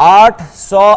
800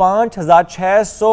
5,600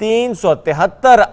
373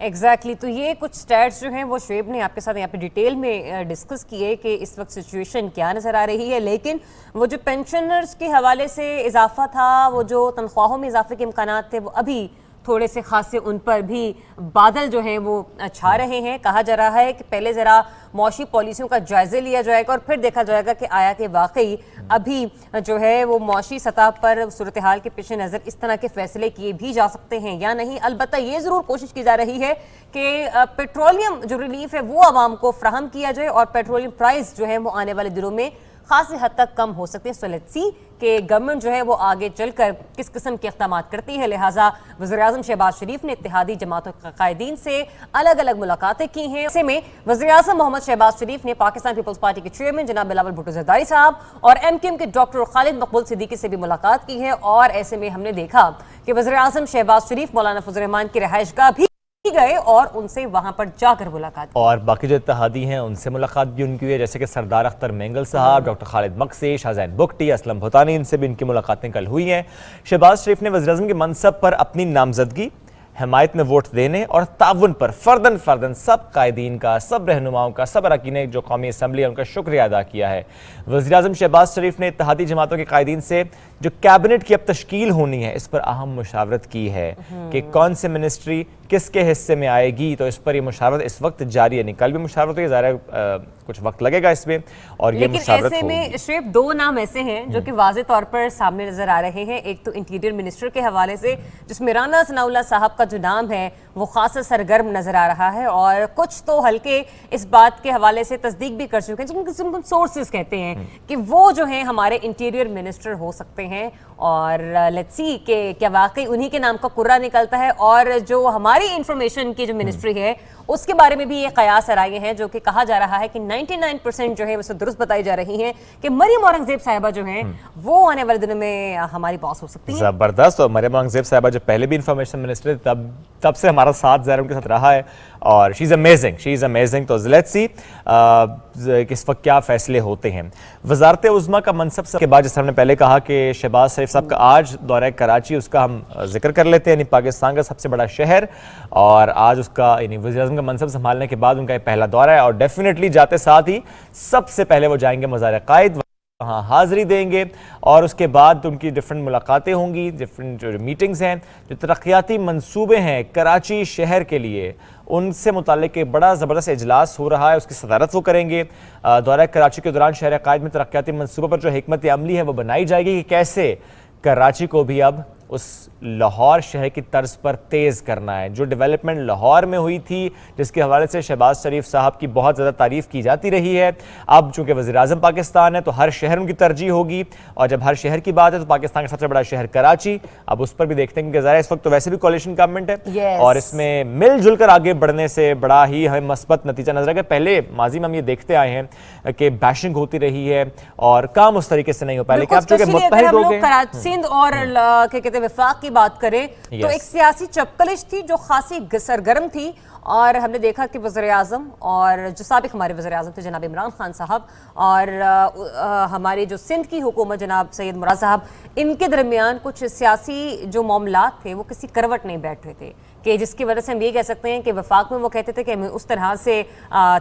exactly تو یہ کچھ سٹیٹس جو ہیں وہ شعیب نے آپ کے ساتھ یہاں پہ ڈیٹیل میں ڈسکس کیے کہ اس وقت سچویشن کیا نظر آ رہی ہے، لیکن وہ جو پینشنرز کے حوالے سے اضافہ تھا، وہ جو تنخواہوں میں اضافے کے امکانات تھے، وہ ابھی تھوڑے سے خاصے ان پر بھی بادل جو ہیں وہ چھا رہے ہیں۔ کہا جا رہا ہے کہ پہلے ذرا معاشی پالیسیوں کا جائزہ لیا جائے گا اور پھر دیکھا جائے گا کہ آیا کہ واقعی ابھی جو ہے وہ معاشی سطح پر صورتحال کے پیش نظر اس طرح کے فیصلے کیے بھی جا سکتے ہیں یا نہیں۔ البتہ یہ ضرور کوشش کی جا رہی ہے کہ پیٹرولیم جو ریلیف ہے وہ عوام کو فراہم کیا جائے اور پیٹرولیم پرائز جو ہے وہ آنے والے دنوں میں خاصی حد تک کم ہو سکتے ہیں۔ سو لیٹس سی کہ گورنمنٹ جو ہے وہ آگے چل کر کس قسم کے اقدامات کرتی ہے۔ لہٰذا وزیراعظم شہباز شریف نے اتحادی جماعتوں کے قائدین سے الگ الگ ملاقاتیں کی ہیں۔ ایسے میں وزیراعظم محمد شہباز شریف نے پاکستان پیپلز پارٹی کے چیئرمین جناب بلاول بھٹو زرداری صاحب اور ایم کیو ایم کے ڈاکٹر خالد مقبول صدیقی سے بھی ملاقات کی ہے، اور ایسے میں ہم نے دیکھا کہ وزیراعظم شہباز شریف مولانا فضل الرحمان کی رہائش گاہ بھی گئے اور ان سے وہاں پر جا کر ملاقات کی، اور باقی جو اتحادی ہیں ان سے ملاقات بھی ان کی ہوئی ہے، جیسے کہ سردار اختر مینگل صاحب، ڈاکٹر خالد مقسی، شاہزین بگٹی، اسلم بھوتانی، ان سے بھی ان کی ملاقاتیں کل ہوئی ہیں۔ شہباز شریف نے وزیراعظم کے منصب پر اپنی نامزدگی، حمایت میں ووٹ دینے اور تعاون پر فرداً سب قائدین کا، سب رہنماؤں کا، سب اراکین جو قومی اسمبلی ہے ان کا شکریہ ادا کیا ہے۔ وزیراعظم شہباز شریف نے اتحادی جماعتوں کے قائدین سے جو کیبنٹ کی اب تشکیل ہونی ہے اس پر اہم مشاورت کی ہے کہ کون سے منسٹری کس کے حصے میں آئے گی، تو اس پر یہ مشاورت اس وقت جاری ہے، نہیں کل بھی مشاورت ہوئی، ظاہر ہے کچھ وقت لگے گا اس میں، اور یہ مشاورت ہوگی۔ لیکن ایسے میں شریف دو نام ایسے ہیں جو کہ واضح طور پر سامنے نظر آ رہے ہیں۔ ایک تو انٹیریئر منسٹر کے حوالے سے جس میں رانا ثناء اللہ صاحب کا جو نام ہے وہ خاصا سرگرم نظر آ رہا ہے، اور کچھ تو ہلکے اس بات کے حوالے سے تصدیق بھی کر چکے ہیں جن کو سورسز کہتے ہیں کہ وہ جو ہیں ہمارے انٹیریئر منسٹر ہو سکتے ہیں، اور لیٹس سی کہ کیا واقعی انہی کے نام کا قرعہ نکلتا ہے۔ اور جو ہماری انفارمیشن کی جو منسٹری ہے اس کے بارے میں بھی یہ قیاس آرائے ہیں جو کہ کہا جا رہا ہے کہ 99% جو ہے اسے درست بتائی جا رہی ہیں کہ مریم اورنگزیب صاحبہ جو ہیں وہ آنے والے دنوں میں ہماری باس ہو سکتی ہیں۔ زبردست، اور مریم اورنگزیب صاحبہ جو پہلے بھی انفارمیشن منسٹر تھے تب سے ہمارا ساتھ ظاہر ان کے ساتھ رہا ہے، اور شی از امیزنگ، تو لیٹس سی اس وقت کیا فیصلے ہوتے ہیں۔ وزارت عظمیٰ کا منصب کے بعد جیسے ہم نے پہلے کہا کہ شہباز شریف صاحب کا آج دورہ کراچی، اس کا ہم ذکر کر لیتے ہیں، یعنی پاکستان کا سب سے بڑا شہر، اور آج اس کا یعنی وزیر اعظم کا منصب سنبھالنے کے بعد ان کا یہ پہلا دورہ ہے، اور ڈیفینیٹلی جاتے ساتھ ہی سب سے پہلے وہ جائیں گے مزار قائد، وہاں حاضری دیں گے، اور اس کے بعد ان کی ڈیفرنٹ ملاقاتیں ہوں گی، ڈیفرنٹ جو میٹنگز ہیں، جو ترقیاتی منصوبے ہیں کراچی شہر کے لیے ان سے متعلق ایک بڑا زبردست اجلاس ہو رہا ہے، اس کی صدارت وہ کریں گے۔ دورہ کراچی کے دوران شہر قائد میں ترقیاتی منصوبوں پر جو حکمت عملی ہے وہ بنائی جائے گی کہ کیسے کراچی کو بھی اب اس لاہور شہر کی طرز پر تیز کرنا ہے۔ جو ڈیولپمنٹ لاہور میں ہوئی تھی جس کے حوالے سے شہباز شریف صاحب کی بہت زیادہ تعریف کی جاتی رہی ہے، اب چونکہ وزیراعظم پاکستان ہے تو ہر شہر ان کی ترجیح ہوگی، اور جب ہر شہر کی بات ہے تو پاکستان کا سب سے بڑا شہر کراچی، اب اس پر بھی دیکھتے ہیں کہ ظاہر اس وقت تو ویسے بھی کولیشن گورنمنٹ ہے، اور اس میں مل جل کر آگے بڑھنے سے بڑا ہی ہمیں مثبت نتیجہ نظر آئے گا۔ پہلے ماضی میں ہم یہ دیکھتے آئے ہیں کہ بیشنگ ہوتی رہی ہے اور کام اس طریقے سے نہیں ہو پایا، لیکن اب چونکہ متحد ہو گئے، سندھ اور کیا کہتے ہیں وفاق کی بات کریں تو ایک سیاسی چپکلش تھی جو خاصی سرگرم تھی، اور ہم نے دیکھا کہ وزیر اعظم اور جو سابق ہمارے وزیر اعظم تھے جناب عمران خان صاحب اور ہماری جو سندھ کی حکومت جناب سید مراد صاحب، ان کے درمیان کچھ سیاسی جو معاملات تھے وہ کسی کروٹ نہیں بیٹھ رہے تھے، کہ جس کی وجہ سے ہم یہ کہہ سکتے ہیں کہ وفاق میں وہ کہتے تھے کہ ہمیں اس طرح سے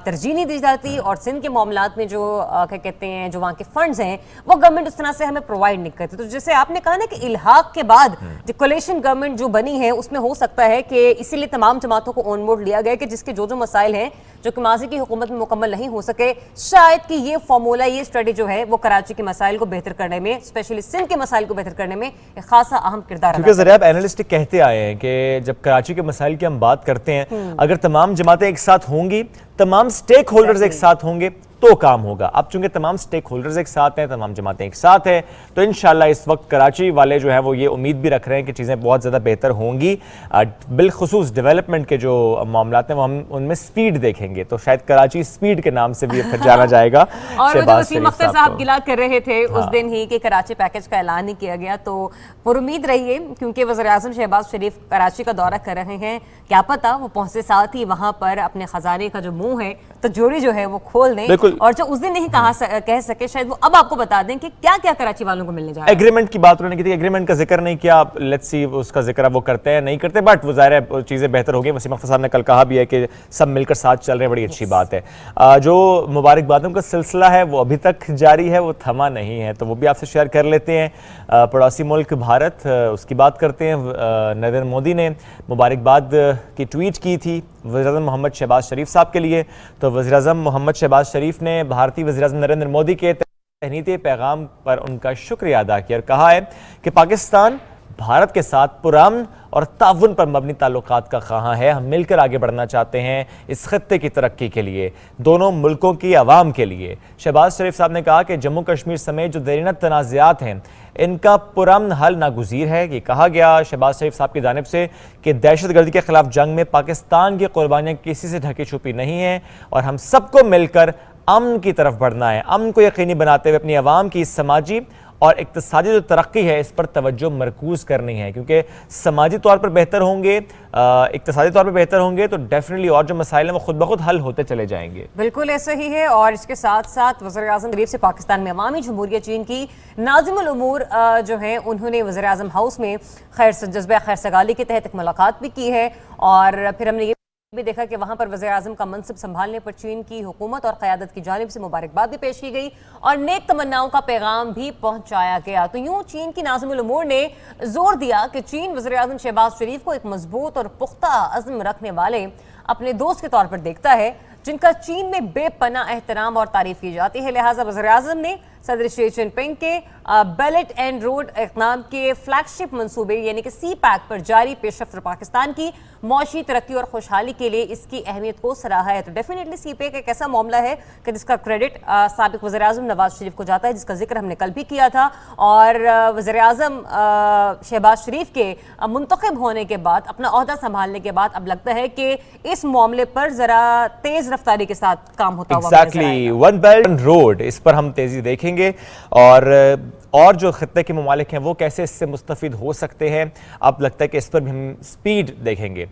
ترجیح نہیں دی جاتی، اور سندھ کے معاملات میں جو کیا کہتے ہیں جو وہاں کے فنڈز ہیں وہ گورنمنٹ اس طرح سے ہمیں پرووائڈ نہیں کرتی۔ تو جیسے آپ نے کہا نا کہ الحاق کے بعد جو کولیشن گورنمنٹ جو بنی ہے اس میں ہو سکتا ہے کہ اسی لیے تمام جماعتوں کو آن بورڈ لیا گیا کہ جس کے جو مسائل ہیں جو کہ ماضی کی حکومت میں مکمل نہیں ہو سکے، شاید کہ یہ فارمولا، یہ اسٹریٹجی جو ہے وہ کراچی کے مسائل کو بہتر کرنے میں، اسپیشلی سندھ کے مسائل کو بہتر کرنے میں ایک خاصا اہم کردار ادا کرتا ہے۔ کیونکہ ذرا اینالسٹ کہتے آئے ہیں کہ جب کراچی کے مسائل کی ہم بات کرتے ہیں، اگر تمام جماعتیں ایک ساتھ ہوں گی، تمام سٹیک ہولڈرز ایک ساتھ ہوں گے تو کام ہوگا۔ اب چونکہ تمام سٹیک ہولڈرز ایک ساتھ ہیں، تمام جماعتیں ایک ساتھ ہیں، تو انشاءاللہ اس وقت کراچی والے جو ہیں وہ یہ امید بھی رکھ رہے ہیں کہ چیزیں بہت زیادہ بہتر ہوں گی، بالخصوص ڈیولپمنٹ کے جو معاملات ہیں وہ ہم ان میں سپیڈ دیکھیں گے، تو شاید کراچی سپیڈ کے نام سے بھی پھر جانا جائے گا۔ اور جو وسیم اختر صاحب گلا کر رہے تھے اس دن ہی کہ کراچی پیکج کا اعلان نہیں کیا گیا، تو پر امید رہیے کیونکہ وزیر اعظم شہباز شریف کراچی کا دورہ کر رہے ہیں، کیا پتہ وہ پہنچتے ساتھ ہی وہاں پر اپنے خزانے کا جو منہ ہے تجوری جو ہے وہ کھول دیں اور جو اس دن نہیں کہہ سکے شاید وہ اب آپ کو بتا دیں کہ کیا کیا کراچی والوں کو ملنے جا رہا ہے. ایگریمنٹ کی بات انہوں نے کی تھی, ایگریمنٹ کا ذکر نہیں کیا, لیٹس سی اس کا ذکر اب وہ کرتے ہیں نہیں کرتے, بٹ وہ ظاہر ہے چیزیں بہتر ہو گئی. وسیم اختر صاحب نے کل کہا بھی ہے کہ سب مل کر ساتھ چل رہے ہیں, بڑی اچھی بات ہے. جو مبارکبادوں کا سلسلہ ہے وہ ابھی تک جاری ہے, وہ تھما نہیں ہے, تو وہ بھی آپ سے شیئر کر لیتے ہیں. پڑوسی ملک بھارت, اس کی بات کرتے ہیں. نریندر مودی نے مبارکباد کی ٹویٹ کی تھی وزیراعظم محمد شہباز شریف صاحب کے لیے. تو وزیراعظم محمد شہباز شریف نے بھارتی وزیراعظم نریندر مودی کے تہنیتی پیغام پر ان کا شکریہ ادا کیا اور کہا ہے کہ پاکستان بھارت کے ساتھ پرامن اور تعاون پر مبنی تعلقات کا خواہاں ہے. ہم مل کر آگے بڑھنا چاہتے ہیں اس خطے کی ترقی کے لیے, دونوں ملکوں کی عوام کے لیے. شہباز شریف صاحب نے کہا کہ جموں کشمیر سمیت جو دیرینہ تنازعات ہیں ان کا پرامن حل ناگزیر ہے. یہ کہا گیا شہباز شریف صاحب کی جانب سے کہ دہشت گردی کے خلاف جنگ میں پاکستان کی قربانیاں کسی سے ڈھکی چھپی نہیں ہیں اور ہم سب کو مل کر امن کی طرف بڑھنا ہے. امن کو یقینی بناتے ہوئے اپنی عوام کی سماجی اور اقتصادی جو ترقی ہے اس پر توجہ مرکوز کرنی ہے, کیونکہ سماجی طور پر بہتر ہوں گے, اقتصادی طور پر بہتر ہوں گے تو ڈیفینیٹلی اور جو مسائل ہیں وہ خود بخود حل ہوتے چلے جائیں گے. بالکل ایسا ہی ہے. اور اس کے ساتھ ساتھ وزیراعظم شریف سے پاکستان میں عوامی جمہوریہ چین کی ناظم الامور جو ہیں انہوں نے وزیراعظم ہاؤس میں جذبہ خیر سگالی کے تحت ایک ملاقات بھی کی ہے. اور پھر ہم نے یہ بھی دیکھا کہ وہاں پر وزیراعظم کا منصب سنبھالنے پر چین کی حکومت اور قیادت کی جانب سے مبارکباد بھی پیش کی گئی اور نیک تمناؤں کا پیغام بھی پہنچایا گیا. تو یوں چین کی ناظم الامور نے زور دیا کہ چین وزیراعظم شہباز شریف کو ایک مضبوط اور پختہ عزم رکھنے والے اپنے دوست کے طور پر دیکھتا ہے جن کا چین میں بے پناہ احترام اور تعریف کی جاتی ہے. لہٰذا وزیراعظم نے صدر شی جن پنگ کے بیلٹ اینڈ روڈ اقدام کے فلیگ شپ منصوبے یعنی کہ سی پیک پر جاری پیش رفت پاکستان کی معاشی ترقی اور خوشحالی کے لیے اس کی اہمیت کو سراہا ہے. تو ڈیفینیٹلی سی پیک ایک ایسا معاملہ ہے کہ جس کا کریڈٹ سابق وزیراعظم نواز شریف کو جاتا ہے, جس کا ذکر ہم نے کل بھی کیا تھا. اور وزیراعظم شہباز شریف کے منتخب ہونے کے بعد, اپنا عہدہ سنبھالنے کے بعد اب لگتا ہے کہ اس معاملے پر ذرا تیز رفتاری کے ساتھ کام ہوتا ہوا exactly one belt and road, اس پر ہم تیزی دیکھیں گے اور جو خطے کے ممالک ہیں وہ کیسے اس سے مستفید ہو سکتے ہیں. اب لگتا ہے کہ اس پر بھی ہم سپیڈ دیکھیں گے.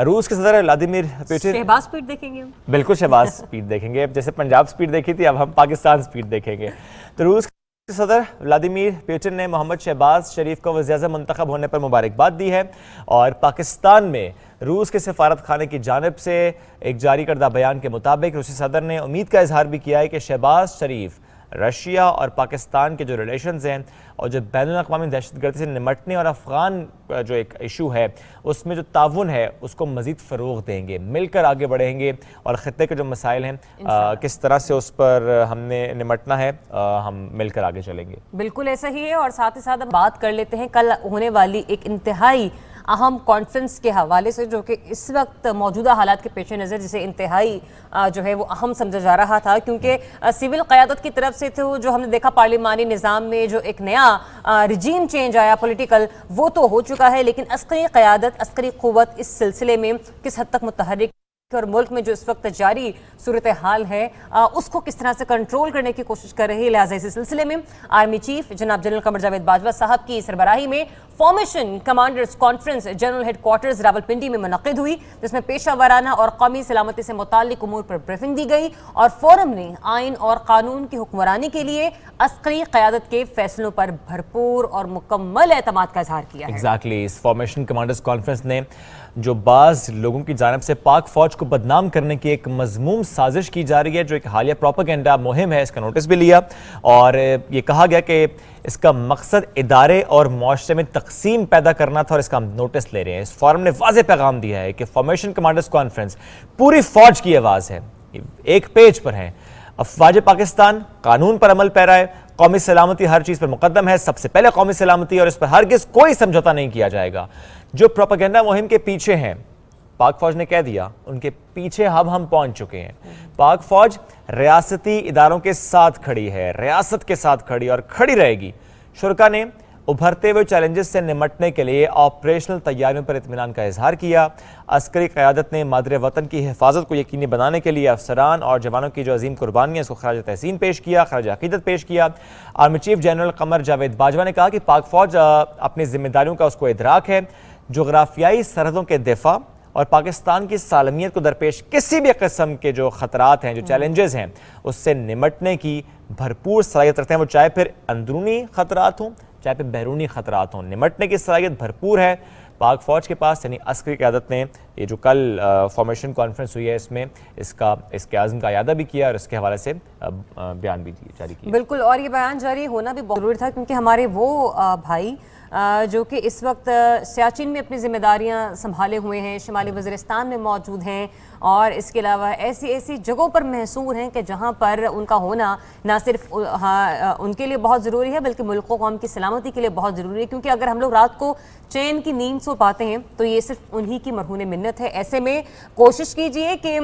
روس کے صدر ولادیمیر پوٹن, شہباز سپیڈ دیکھیں گے, بالکل شہباز سپیڈ دیکھیں گے, جیسے پنجاب سپیڈ دیکھی تھی اب ہم پاکستان سپیڈ دیکھیں گے. تو روس کے صدر ولادیمیر پوٹن نے محمد شہباز شریف کو وزیراعظم منتخب ہونے پر مبارکباد دی ہے اور پاکستان میں روس کے سفارت خانے کی جانب سے ایک جاری کردہ بیان کے مطابق روسی صدر نے امید کا اظہار بھی کیا ہے کہ شہباز شریف رشیا اور پاکستان کے جو ریلیشنز ہیں اور جو بین الاقوامی دہشت گردی سے نمٹنے اور افغان جو ایک ایشو ہے اس میں جو تعاون ہے اس کو مزید فروغ دیں گے, مل کر آگے بڑھیں گے اور خطے کے جو مسائل ہیں کس طرح سے اس پر ہم نے نمٹنا ہے, ہم مل کر آگے چلیں گے. بالکل ایسا ہی ہے. اور ساتھ ہی ساتھ ہم بات کر لیتے ہیں کل ہونے والی ایک انتہائی اہم کانفرنس کے حوالے سے جو کہ اس وقت موجودہ حالات کے پیش نظر جسے انتہائی جو ہے وہ اہم سمجھا جا رہا تھا, کیونکہ سول قیادت کی طرف سے تو جو ہم نے دیکھا پارلیمانی نظام میں جو ایک نیا رجیم چینج آیا پولیٹیکل وہ تو ہو چکا ہے, لیکن عسکری قیادت عسکری قوت اس سلسلے میں کس حد تک متحرک اور ملک میں جو اس وقت جاری صورتحال ہے اس کو کس طرح سے کنٹرول کرنے کی کوشش کر رہی ہے. لہٰذا اسی سلسلے میں آرمی چیف جناب جنرل قمر جاوید باجوہ صاحب کی سربراہی میں formation commanders conference general headquarters Rawalpindi میں منعقد ہوئی, جس میں پیشہ ورانہ اور قومی سلامتی سے متعلق امور پر بریفنگ دی گئی اور فورم نے آئین اور قانون کی حکمرانی کے لیے عسکری قیادت کے فیصلوں پر بھرپور اور مکمل اعتماد کا اظہار کیا ہے. ایگزیکٹلی اس فارمیشن کمانڈرز کانفرنس نے جو بعض لوگوں کی جانب سے پاک فوج کو بدنام کرنے کی ایک مذموم سازش کی جا رہی ہے جو ایک حالیہ پروپیگنڈا مہم ہے, اس کا نوٹس بھی لیا اور یہ کہا گیا کہ اس کا مقصد ادارے اور معاشرے میں تقسیم پیدا کرنا تھا اور اس کا ہم نوٹس لے رہے ہیں. اس فورم نے واضح پیغام دیا ہے کہ فارمیشن کمانڈرز کانفرنس پوری فوج کی آواز ہے, ایک پیج پر ہے. افواج پاکستان قانون پر عمل پیرا ہے, قومی سلامتی ہر چیز پر مقدم ہے, سب سے پہلے قومی سلامتی, اور اس پر ہرگز کوئی سمجھوتہ نہیں کیا جائے گا. جو پروپیگنڈا مہم کے پیچھے ہیں پاک فوج نے کہہ دیا ان کے پیچھے اب ہم پہنچ چکے ہیں. پاک فوج ریاستی اداروں کے ساتھ کھڑی ہے, ریاست کے ساتھ کھڑی اور کھڑی رہے گی. شرکا نے ابھرتے ہوئے چیلنجز سے نمٹنے کے لیے آپریشنل تیاریوں پر اطمینان کا اظہار کیا. عسکری قیادت نے مادر وطن کی حفاظت کو یقینی بنانے کے لیے افسران اور جوانوں کی جو عظیم قربانیاں اس کو خراج تحسین پیش کیا, خراج عقیدت پیش کیا. Army chief general Qamar Javed Bajwa نے کہا کہ پاک فوج اپنی ذمہ داریوں کا اس کو ادراک ہے. جغرافیائی سرحدوں کے دفاع اور پاکستان کی سالمیت کو درپیش کسی بھی قسم کے جو خطرات ہیں، جو چیلنجز ہیں، اس سے نمٹنے کی بھرپور صلاحیت رکھتے ہیں، وہ چاہے پھر اندرونی خطرات ہوں چاہے پھر بیرونی خطرات ہوں، نمٹنے کی صلاحیت بھرپور ہے پاک فوج کے پاس. یعنی عسکری قیادت نے یہ جو کل فارمیشن کانفرنس ہوئی ہے اس میں اس کے عزم کا اعادہ بھی کیا اور اس کے حوالے سے بیان بھی جاری کیا. بالکل، اور یہ بیان جاری ہونا بھی بہت ضروری تھا کیونکہ ہمارے وہ بھائی جو کہ اس وقت سیاچن میں اپنی ذمہ داریاں سنبھالے ہوئے ہیں، شمالی وزیرستان میں موجود ہیں اور اس کے علاوہ ایسی جگہوں پر محصور ہیں کہ جہاں پر ان کا ہونا نہ صرف ان کے لیے بہت ضروری ہے بلکہ ملک و قوم کی سلامتی کے لیے بہت ضروری ہے. کیونکہ اگر ہم لوگ رات کو چین کی نیند سو پاتے ہیں تو یہ صرف انہی کی مرہون منت ہے. ایسے میں کوشش کیجئے کہ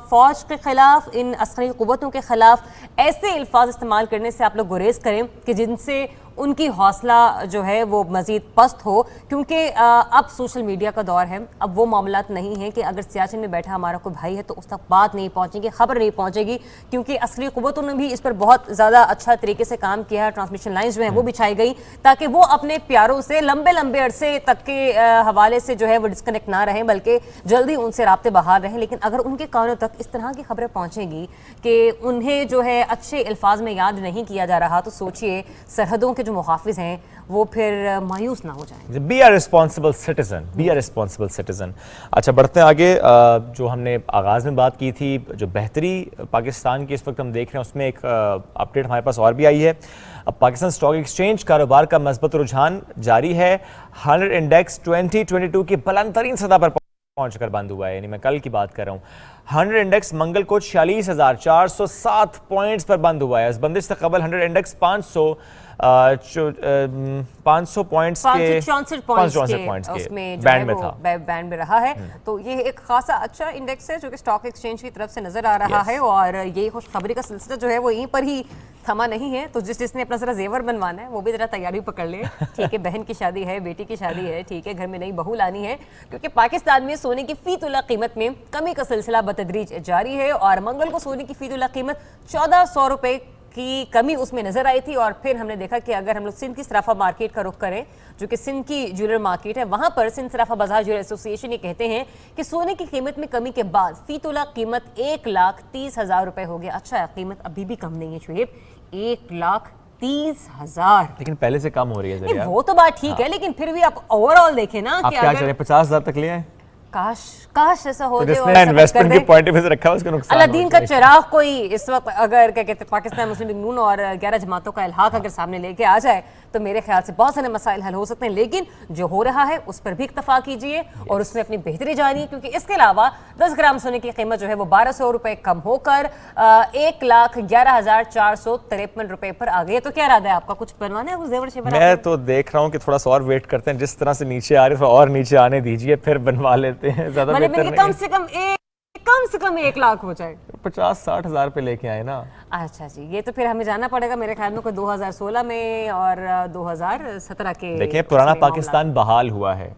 فوج کے خلاف، ان عسکری قوتوں کے خلاف ایسے الفاظ استعمال کرنے سے آپ لوگ گریز کریں کہ جن سے ان کی حوصلہ جو ہے وہ مزید پست ہو. کیونکہ اب سوشل میڈیا کا دور ہے، اب وہ معاملات نہیں ہیں کہ اگر سیاچن میں بیٹھا ہمارا کوئی بھائی ہے تو اس تک بات نہیں پہنچے گی، خبر نہیں پہنچے گی. کیونکہ عسکری قوتوں نے بھی اس پر بہت زیادہ اچھا طریقے سے کام کیا ہے. ٹرانسمیشن لائنز جو ہیں وہ بچھائی گئی تاکہ وہ اپنے پیاروں سے لمبے عرصے تک کے حوالے سے جو ہے وہ ڈسکنیکٹ نہ رہیں بلکہ جلدی ان سے رابطے بحال رہیں. لیکن اگر ان کے کانوں تک اس طرح کی خبریں پہنچیں گی کہ انہیں جو ہے اچھے الفاظ میں یاد نہیں کیا جا رہا تو سوچئے سرحدوں کے جو محافظ ہیں وہ پھر مایوس نہ ہو جائیں. Be a responsible citizen. Be a responsible citizen. اچھا بڑھتے ہیں آگے. جو ہم نے آغاز میں بات کی تھی، جو بہتری پاکستان کی اس وقت ہم دیکھ رہے ہیں، اس میں ایک اپڈیٹ ہمارے پاس اور بھی آئی ہے. اب پاکستان اسٹاک ایکسچینج کاروبار کا مثبت رجحان جاری ہے. 100 انڈیکس 2022 کی بلند ترین سطح پر پہنچ کر بند ہوا ہے. یعنی میں کل کی بات کر رہا ہوں. 100 انڈیکس منگل کو 46,407 پوائنٹس پر بند ہوا ہے. اس بندش سے قبل 100 انڈیکس 500 پوائنٹس کے 564 پوائنٹس کے بینڈ میں تھا، بینڈ میں رہا ہے. تو یہ ایک خاصا اچھا انڈیکس ہے جو کہ اسٹاک ایکسچینج کی طرف سے نظر آ رہا ہے. اور یہ خوشخبری کا سلسلہ جو ہے وہ یہیں پر ہی تھما نہیں ہے. تو جس نے اپنا ذرا زیور بنوانا ہے وہ بھی ذرا تیاری پکڑ لے. ٹھیک ہے، بہن کی شادی ہے، بیٹی کی شادی ہے، ٹھیک ہے، گھر میں نئی بہو لانی ہے. کیونکہ پاکستان میں سونے کی فی تولہ قیمت میں کمی کا سلسلہ بتدریج جاری ہے. اور منگل کو سونے کی فی تولہ قیمت 1400 روپے کی کمی اس میں نظر آئی تھی. اور پھر ہم نے دیکھا کہ اگر ہم لوگ سندھ کی صرافہ مارکیٹ کا رخ کریں جو کہ سندھ کی جیولر مارکیٹ ہے، وہاں پر سندھ صرافہ بازار جیولر ایسوسی ایشن یہ کہتے ہیں کہ سونے کی قیمت میں کمی کے بعد فی تولہ قیمت 1,30,000 روپے ہو گیا. اچھا، قیمت ابھی بھی کم نہیں ہے شعیب، 1,30,000، لیکن پہلے سے کم ہو رہی ہے. وہ تو بات ٹھیک ہے لیکن پھر بھی آپ اوور آل دیکھیں نا آپ کہ کیا چاہ رہے ہیں 50,000 تک لے آئیں؟ کاش ایسا ہو جائے. جس نے انویسٹمنٹ کے پوائنٹ آف ویو سے رکھا ہے اس کا نقصان. اللہ دین کا چراغ کوئی اس وقت اگر کیا کہتے ہیں پاکستان مسلم لیگ نون اور 11 جماعتوں کا الحاق اگر سامنے لے کے آ جائے تو میرے خیال سے بہت سارے مسائل حل ہو سکتے ہیں. لیکن جو ہو رہا ہے اس پر بھی اکتفا کیجئے اور اس میں اپنی بہتری جانیے. کیونکہ اس کے علاوہ 10 گرام سونے کی قیمت جو ہے وہ 1,200 روپے کم ہو کر 1,11,453 روپے پر آ گئی ہے. تو کیا ارادہ ہے آپ کا؟ کچھ بنوانا ہے؟ کچھ زیور شیور؟ میں تو دیکھ رہا ہوں کہ تھوڑا سا اور ویٹ کرتے ہیں. جس طرح سے نیچے آ رہے ہیں اور نیچے آنے دیجئے، پھر بنوا لیتے ہیں. زیادہ بہتر نہیں، کم سے کم 1 لاکھ ہو جائے. 50-60 ہزار پہ لے کے آئے نا. اچھا جی، یہ تو پھر ہمیں جانا پڑے گا میرے خیال میں کوئی 2016 میں اور 2017 کے. دیکھیں پرانا پاکستان بحال ہوا ہے،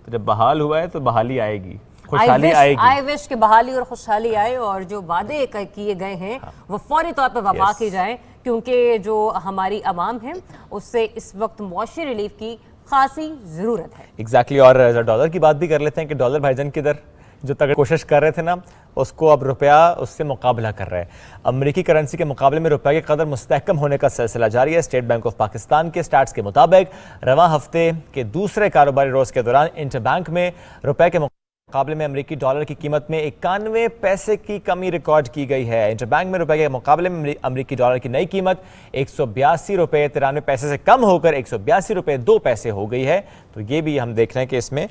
جب بحال ہوا ہے تو بحالی آئے گی، خوشحالی آئے گی. آئی وش کہ بحالی اور خوشحالی آئے اور جو وعدے کیے گئے ہیں وہ فوری طور پر وفا کی جائیں. کیونکہ جو ہماری عوام ہے اس سے اس وقت معاشی ریلیف کی خاصی ضرورت ہے. ایگزیکٹلی. اور ڈالر کی بات بھی کر لیتے ہیں کہ ڈالر بھائی جان کدھر جو تک کوشش کر رہے تھے نا اس کو اب روپیہ اس سے مقابلہ کر رہا ہے. امریکی کرنسی کے مقابلے میں روپیہ کی قدر مستحکم ہونے کا سلسلہ جاری ہے. اسٹیٹ بینک آف پاکستان کے سٹاٹس کے مطابق رواں ہفتے کے دوسرے کاروباری روز کے دوران انٹر بینک میں روپے کے مقابلے میں امریکی ڈالر کی قیمت میں 91 پیسے کی کمی ریکارڈ کی گئی ہے. انٹر بینک میں روپے کے مقابلے میں امریکی ڈالر کی نئی قیمت 182 روپے 93 پیسے سے کم ہو کر 182 روپے 2 پیسے ہو گئی ہے. تو یہ بھی ہم دیکھ رہے ہیں کہ اس میں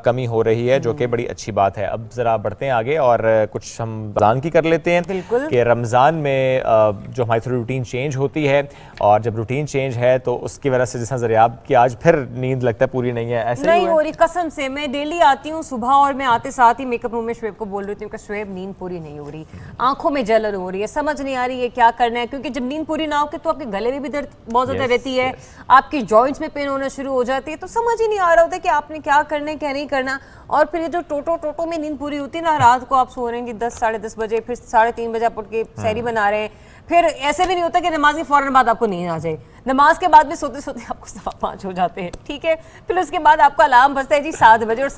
کمی ہو رہی ہے جو کہ بڑی اچھی بات ہے. اب ذرا بڑھتے ہیں آگے اور کچھ ہم رمضان کی کر لیتے ہیں. کہ رمضان میں جو ہماری تھوڑی روٹین چینج ہوتی ہے اور جب روٹین چینج ہے تو اس کی وجہ سے جس طرح ذریعہ کی آج پھر نیند لگتا ہے پوری نہیں ہے. ایسے نہیں ہو رہی قسم سے. میں ڈیلی آتی ہوں صبح اور میں آتے ساتھ ہی میک اپ روم میں شعیب کو بول رہی ہوں کہ شعیب نیند پوری نہیں ہو رہی، آنکھوں میں جلن ہو رہی ہے، سمجھ نہیں آ رہی ہے کیا کرنا ہے. کیونکہ جب نیند پوری نہ ہو کے تو آپ کے گلے میں بھی درد بہت زیادہ رہتی ہے، آپ کی جوائنٹس میں پین ہونا شروع ہو جاتی ہے. تو سمجھ ہی نہیں آ رہا ہوتا کہ آپ نے کیا کرنا ہے کیا نہیں کرنا. اور پھر یہ جو ٹوٹو میں نیند پوری ہوتی ہے نا، رات کو آپ سو رہے ہیں کہ 10 ساڑھے 10 بجے، پھر 3:30 بجے آپ اٹھ کے سحری بنا رہے ہیں. پھر ایسے بھی نہیں ہوتا کہ نماز کے فوراً بعد آپ کو نیند آ جائے، نماز کے بعد بھی سوتے سوتے آپ کو 5:15 ہو جاتے ہیں. ٹھیک ہے، پھر اس کے بعد آپ کا الارم بجتا ہے جی 7 بجے اور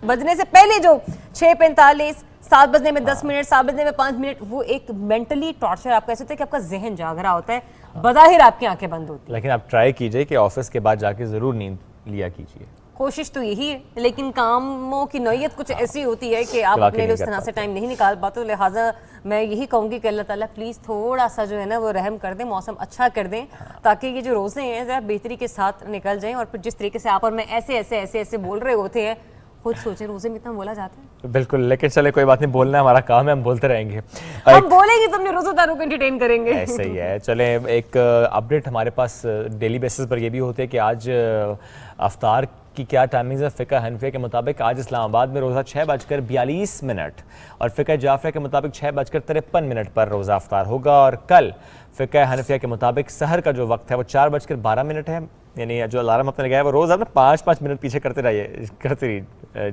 بجنے سے پہلے جو 6:45 7 بجنے میں 10 منٹ 7 بجنے میں 5 منٹ وہ ایک مینٹلی ٹارچر آپ کہہ سکتے ہیں کہ آپ کا ذہن جاگ رہا ہوتا ہے بظاہر آپ کی آنکھیں بند ہوتی ہیں لیکن آپ ٹرائی کیجئے کہ آفس کے بعد جا کے ضرور نیند لیا کیجئے کوشش تو یہی ہے لیکن کاموں کی نوعیت کچھ ایسی ہوتی ہے کہ آپ اپنے لیے اس طرح سے ٹائم نہیں نکال پاتے لہٰذا میں یہی کہوں گی کہ اللہ تعالیٰ پلیز تھوڑا سا جو ہے نا وہ رحم کر دیں موسم اچھا کر دیں تاکہ یہ جو روزے ہیں ذرا بہتری کے ساتھ نکل جائیں اور پھر جس طریقے سے آپ اور میں ایسے بول رہے ہوتے ہیں خود سوچیں روزے میں اتنا بولا جاتا ہے بالکل لیکن چلے کوئی بات نہیں بولنا ہمارا کام ہے ہم بولتے رہیں گے ہم بولیں گے تو اپنے روزہ داروں کو انٹرٹین کریں گے ایسا ہی ہے چلیں ایک اپڈیٹ ہمارے پاس ڈیلی بیسس پر یہ بھی ہوتے ہے کہ آج افطار کی کیا ٹائمنگز ہے فقہ حنفیہ کے مطابق آج اسلام آباد میں روزہ 6:42 اور فقہ جعفریہ کے مطابق 6:53 پر روزہ افطار ہوگا اور کل فقہ حنفیہ کے مطابق سحر کا جو وقت ہے وہ 4:12 ہے یعنی جو الارم اپنے لگایا ہے وہ روز آپ نا 5 منٹ پیچھے کرتے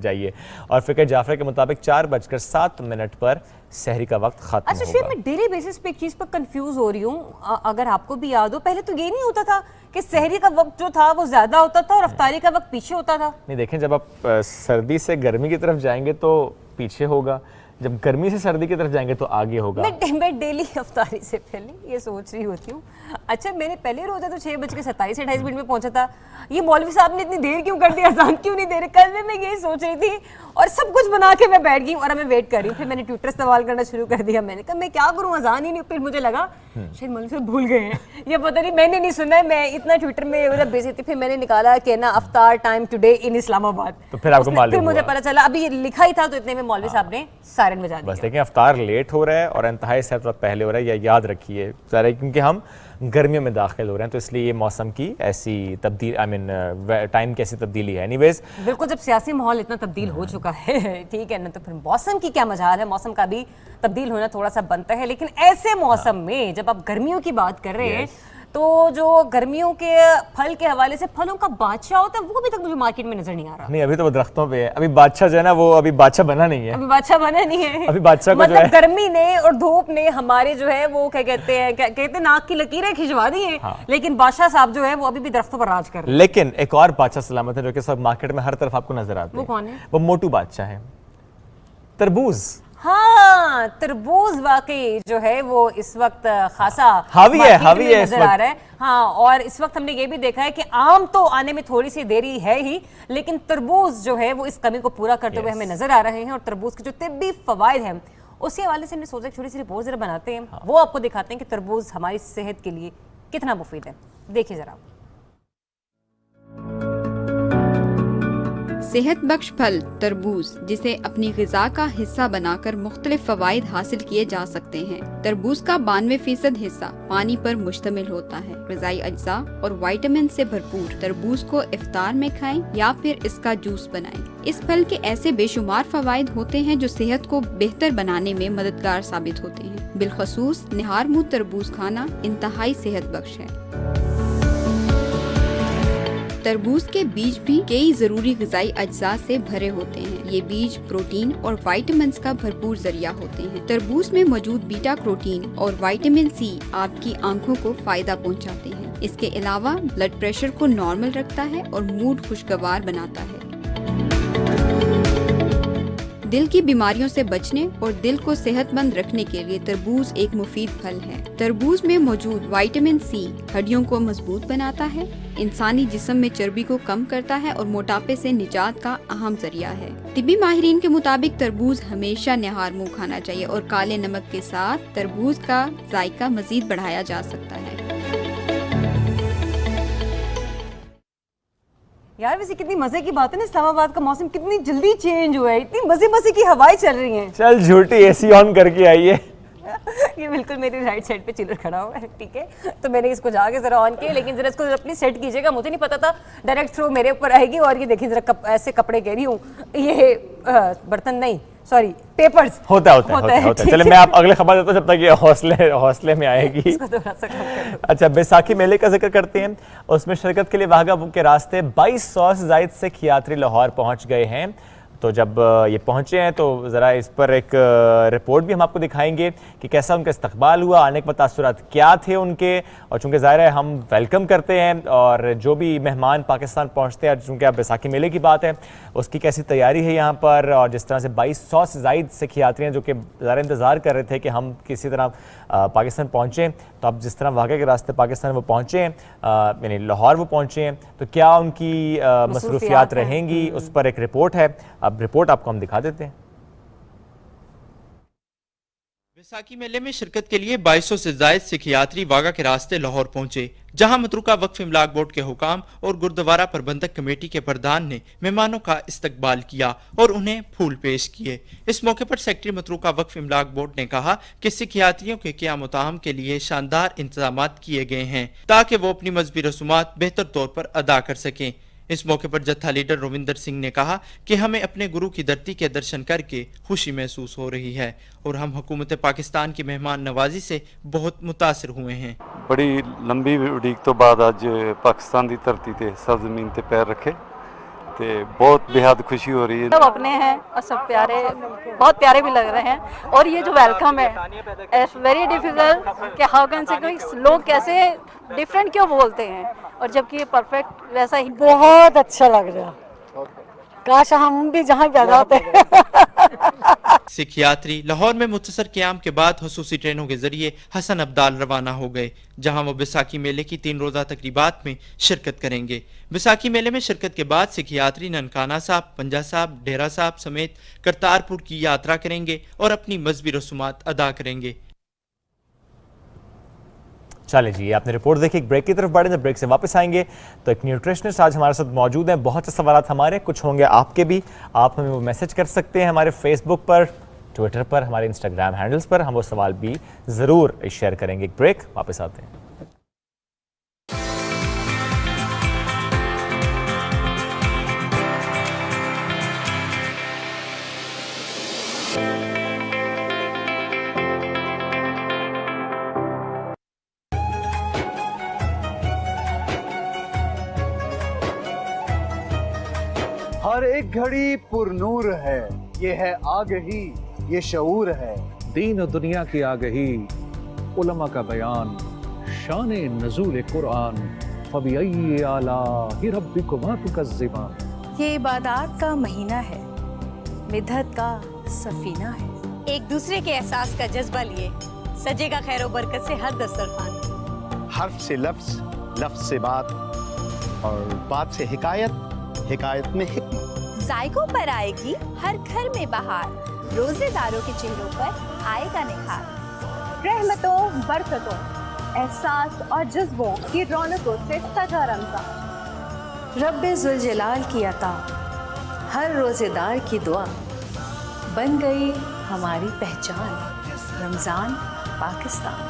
جائیے اور فقہ جعفریہ کے مطابق 4:07 پر سحری کا وقت ختم اچھا شیخ میں ڈیلی بیسس پہ ایک چیز پر کنفیوز ہو رہی ہوں اگر آپ کو بھی یاد ہو پہلے تو یہ نہیں ہوتا تھا کہ سحری کا وقت جو تھا وہ زیادہ ہوتا تھا اور افطاری کا وقت پیچھے ہوتا تھا نہیں دیکھیں جب آپ سردی سے گرمی کی طرف جائیں گے تو پیچھے ہوگا جب گرمی سے سردی کی طرف جائیں گے تو آگے ہوگا میں ڈیلی افطاری سے پہلے یہ سوچ رہی ہوتی ہوں اچھا میں نے پہلے روزہ تو 6:27 میں پہنچا تھا یہ مولوی صاحب نے اتنی دیر کیوں کر دی اذان کیوں نہیں دے رہے کل میں یہی سوچ رہی تھی اور سب کچھ بنا کے میں بیٹھ گئی اور اب میں ویٹ کر رہی ہوں پھر میں نے ٹویٹر استعمال کرنا شروع کر دیا میں نے کہا میں کیا کروں اذان ہی نہیں پھر مجھے لگا شاید مولوی صاحب بھول گئے ہیں یا پتہ نہیں میں نے نہیں سنا ہے میں اتنا ٹویٹر میں بزی تھی پھر میں نے نکالا کہ نا افطار ٹائم ٹوڈے ان اسلام آباد تو پھر آپ کو معلوم پھر مجھے پتا چلا ابھی لکھا ہی تھا تو اتنے میں مولوی صاحب نے سائرن بجا دیا بس دیکھیں افطار لیٹ ہو رہا ہے اور انتہائی صحت وقت پہلے ہو رہا ہے یا یاد رکھیے ذرا کیونکہ ہم گرمیوں میں داخل ہو رہے ہیں تو اس لیے یہ موسم کی ایسی تبدیل ٹائم کی ایسی تبدیلی ہے اینیویز بالکل جب سیاسی ماحول اتنا تبدیل ہو چکا ہے ٹھیک ہے نا تو پھر موسم کی کیا مجال ہے موسم کا بھی تبدیل ہونا تھوڑا سا بنتا ہے لیکن ایسے موسم میں جب آپ گرمیوں کی بات کر رہے ہیں تو جو گرمیوں کے پھل کے حوالے سے پھلوں کا بادشاہ ہوتا ہے وہ ابھی تک مجھے مارکیٹ میں نظر نہیں آ رہا نہیں ابھی تو وہ درختوں پہ ہے ابھی بادشاہ جو ہے نا وہ ابھی بادشاہ بنا نہیں ہے ابھی بادشاہ بنا نہیں ہے ابھی بادشاہ کو جو ہے مطلب گرمی نے اور دھوپ نے ہمارے جو ہے وہ کیا کہتے ہیں ناک کی لکیریں کھنچوا دی ہیں لیکن بادشاہ صاحب جو ہے وہ ابھی بھی درختوں پر راج کر رہے ہیں لیکن ایک اور بادشاہ سلامت ہے جو کہ سب مارکیٹ میں ہر طرف آپ کو نظر آتے ہیں وہ کون ہے وہ موٹو بادشاہ ہے تربوز ہاں تربوز واقعی جو ہے وہ اس وقت خاصا حاوی ہے نظر آ رہا ہے ہاں اور اس وقت ہم نے یہ بھی دیکھا ہے کہ آم تو آنے میں تھوڑی سی دیری ہے ہی لیکن تربوز جو ہے وہ اس کمی کو پورا کرتے ہوئے ہمیں نظر آ رہے ہیں اور تربوز کے جو طبی فوائد ہیں اسی حوالے سے ہم نے سوچا چھوٹی سی رپورٹ ذرا بناتے ہیں وہ آپ کو دکھاتے ہیں کہ تربوز ہماری صحت کے لیے کتنا مفید ہے دیکھیے ذرا صحت بخش پھل تربوز جسے اپنی غذا کا حصہ بنا کر مختلف فوائد حاصل کیے جا سکتے ہیں تربوز کا 92% حصہ پانی پر مشتمل ہوتا ہے غذائی اجزاء اور وائٹامن سے بھرپور تربوز کو افطار میں کھائیں یا پھر اس کا جوس بنائیں اس پھل کے ایسے بے شمار فوائد ہوتے ہیں جو صحت کو بہتر بنانے میں مددگار ثابت ہوتے ہیں بالخصوص نہار منہ تربوز کھانا انتہائی صحت بخش ہے تربوز کے بیج بھی کئی ضروری غذائی اجزاء سے بھرے ہوتے ہیں یہ بیج پروٹین اور وائٹامنز کا بھرپور ذریعہ ہوتے ہیں تربوز میں موجود بیٹا کروٹین اور وائٹامن سی آپ کی آنکھوں کو فائدہ پہنچاتے ہیں اس کے علاوہ بلڈ پریشر کو نارمل رکھتا ہے اور موڈ خوشگوار بناتا ہے دل کی بیماریوں سے بچنے اور دل کو صحت مند رکھنے کے لیے تربوز ایک مفید پھل ہے تربوز میں موجود وائٹامن سی ہڈیوں کو مضبوط بناتا ہے انسانی جسم میں چربی کو کم کرتا ہے اور موٹاپے سے نجات کا اہم ذریعہ ہے طبی ماہرین کے مطابق تربوز ہمیشہ نہار منہ کھانا چاہیے اور کالے نمک کے ساتھ تربوز کا ذائقہ مزید بڑھایا جا سکتا ہے یار ویسے کتنی مزے کی بات ہے نا اسلام آباد کا موسم کتنی جلدی چینج ہوا ہے اتنی مزے کی ہوائیں چل رہی ہیں چل جھوٹی اے سی آن کر کے آئیے یہ بالکل میری رائٹ سائڈ پہ چلر کھڑا ہوا ہے ٹھیک ہے تو میں نے اس کو جا کے ذرا آن کیا لیکن ذرا اس کو اپنی سیٹ کیجیے گا مجھے نہیں پتا تھا ڈائریکٹ تھرو میرے اوپر آئے گی اور یہ دیکھیے ذرا ایسے کپڑے کہہ رہی ہوں یہ برتن نہیں سوری پیپرز ہوتا ہے چلے میں آپ اگلے خبر دیتا ہوں جب تک یہ حوصلے میں آئے گی اچھا بیساکھی میلے کا ذکر کرتے ہیں اس میں شرکت کے لیے واہگہ کے راستے 2200 سے زائد سکھ یاتری لاہور پہنچ گئے ہیں تو جب یہ پہنچے ہیں تو ذرا اس پر ایک رپورٹ بھی ہم آپ کو دکھائیں گے کہ کیسا ان کا استقبال ہوا, آنے کے بعد تاثرات کیا تھے ان کے, اور چونکہ ظاہر ہے ہم ویلکم کرتے ہیں اور جو بھی مہمان پاکستان پہنچتے ہیں, چونکہ اب بیساکھی میلے کی بات ہے, اس کی کیسی تیاری ہے یہاں پر, اور جس طرح سے 2200 سے زائد سکھ یاتری ہیں جو کہ ظاہر انتظار کر رہے تھے کہ ہم کسی طرح پاکستان پہنچیں, تو اب جس طرح واقعہ کے راستے پاکستان وہ پہنچے ہیں, یعنی لاہور وہ پہنچے ہیں, تو کیا ان کی مصروفیات رہیں گی, اس پر ایک رپورٹ ہے. اب رپورٹ آپ کو ہم دکھا دیتے ہیں. بیساکھی میلے میں شرکت کے لیے 2200 سے زائد سکھ یاتری واگا کے راستے لاہور پہنچے, جہاں متروکہ وقف املاک بورڈ کے حکام اور گردوارہ پربندھک کمیٹی کے پردھان نے مہمانوں کا استقبال کیا اور انہیں پھول پیش کیے. اس موقع پر سیکرٹری متروکہ وقف املاک بورڈ نے کہا کہ سکھ یاتریوں کے قیام و طعام کے لیے شاندار انتظامات کیے گئے ہیں تاکہ وہ اپنی مذہبی رسومات بہتر طور پر ادا کر سکیں. اس موقع پر جتھا لیڈر روندر سنگھ نے کہا کہ ہمیں اپنے گرو کی دھرتی کے درشن کر کے خوشی محسوس ہو رہی ہے اور ہم حکومت پاکستان کی مہمان نوازی سے بہت متاثر ہوئے ہیں. بڑی لمبی اڑیک تو بعد اج پاکستان دی دھرتی تے سرزمین تے پیر رکھے تے بہت بے حد خوشی ہو رہی ہے. سب اپنے ہیں اور سب پیارے, بہت پیارے بھی لگ رہے ہیں, اور یہ جو ویلکم ہے اٹس ویری ڈیفیکلٹ کہ ہاؤ کین سے کوئی لوگ کیسے ڈیفرنٹ کیوں بولتے ہیں, اور جبکہ یہ پرفیکٹ ویسا ہی. بہت اچھا لگ رہا, کاش ہم بھی جہاں پیدا ہوتے. سکھ یاتری لاہور میں مختصر قیام کے بعد خصوصی ٹرینوں کے ذریعے حسن ابدال روانہ ہو گئے, جہاں وہ بیساکھی میلے کی 3 روزہ تقریبات میں شرکت کریں گے. بیساکھی میلے میں شرکت کے بعد سکھ یاتری ننکانہ صاحب, پنجہ صاحب, ڈیرہ صاحب سمیت کرتارپور کی یاترا کریں گے اور اپنی مذہبی رسومات ادا کریں گے. چلے جی, آپ نے رپورٹ دیکھی. ایک بریک کی طرف بڑھیں, جب بریک سے واپس آئیں گے تو ایک نیوٹریشنسٹ آج ہمارے ساتھ موجود ہیں. بہت سے سوالات ہمارے, کچھ ہوں گے آپ کے بھی. آپ ہمیں وہ میسج کر سکتے ہیں ہمارے فیس بک پر, ٹویٹر پر, ہمارے انسٹاگرام ہینڈلز پر. ہم وہ سوال بھی ضرور شیئر کریں گے. ایک بریک, واپس آتے ہیں. ہر ایک گھڑی پر نور ہے, یہ ہے آگہی, یہ شعور ہے. دین و دنیا کی آگہی, علماء کا بیان, شان نزول قرآن, فبأي آلاء ربكما تكذبان. یہ عبادات کا مہینہ ہے, مدحت کا سفینہ ہے. ایک دوسرے کے احساس کا جذبہ لیے سجے گا خیر و برکت سے ہر دسترخوان. حرف سے لفظ, لفظ سے بات, اور بات سے حکایت, حکایت میں حکمت. ذائقوں پر آئے گی ہر گھر میں بہار, روزے داروں کے چہروں پر آئے گا نکھار. رحمتوں, برکتوں, احساس اور جذبوں کی رونقوں سے سجا رمضان. رب ذوالجلال کی عطا, ہر روزے دار کی دعا, بن گئی ہماری پہچان. رمضان پاکستان.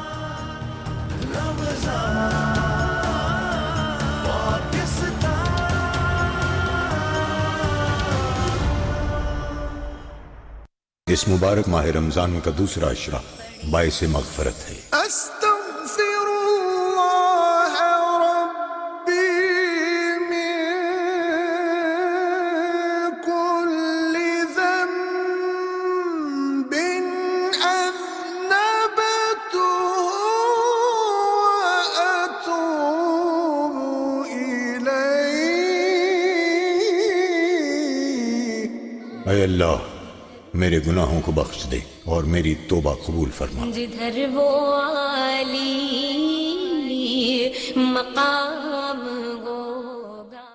اس مبارک ماہ رمضان کا دوسرا عشرہ باعث مغفرت ہے. استغفر اللہ ربی من کل ذنب اذنبته واتوب الیہ. اے اللہ, میرے گناہوں کو بخش دے اور میری توبہ قبول فرما. جدھر وہ عالی مقام ہوگا.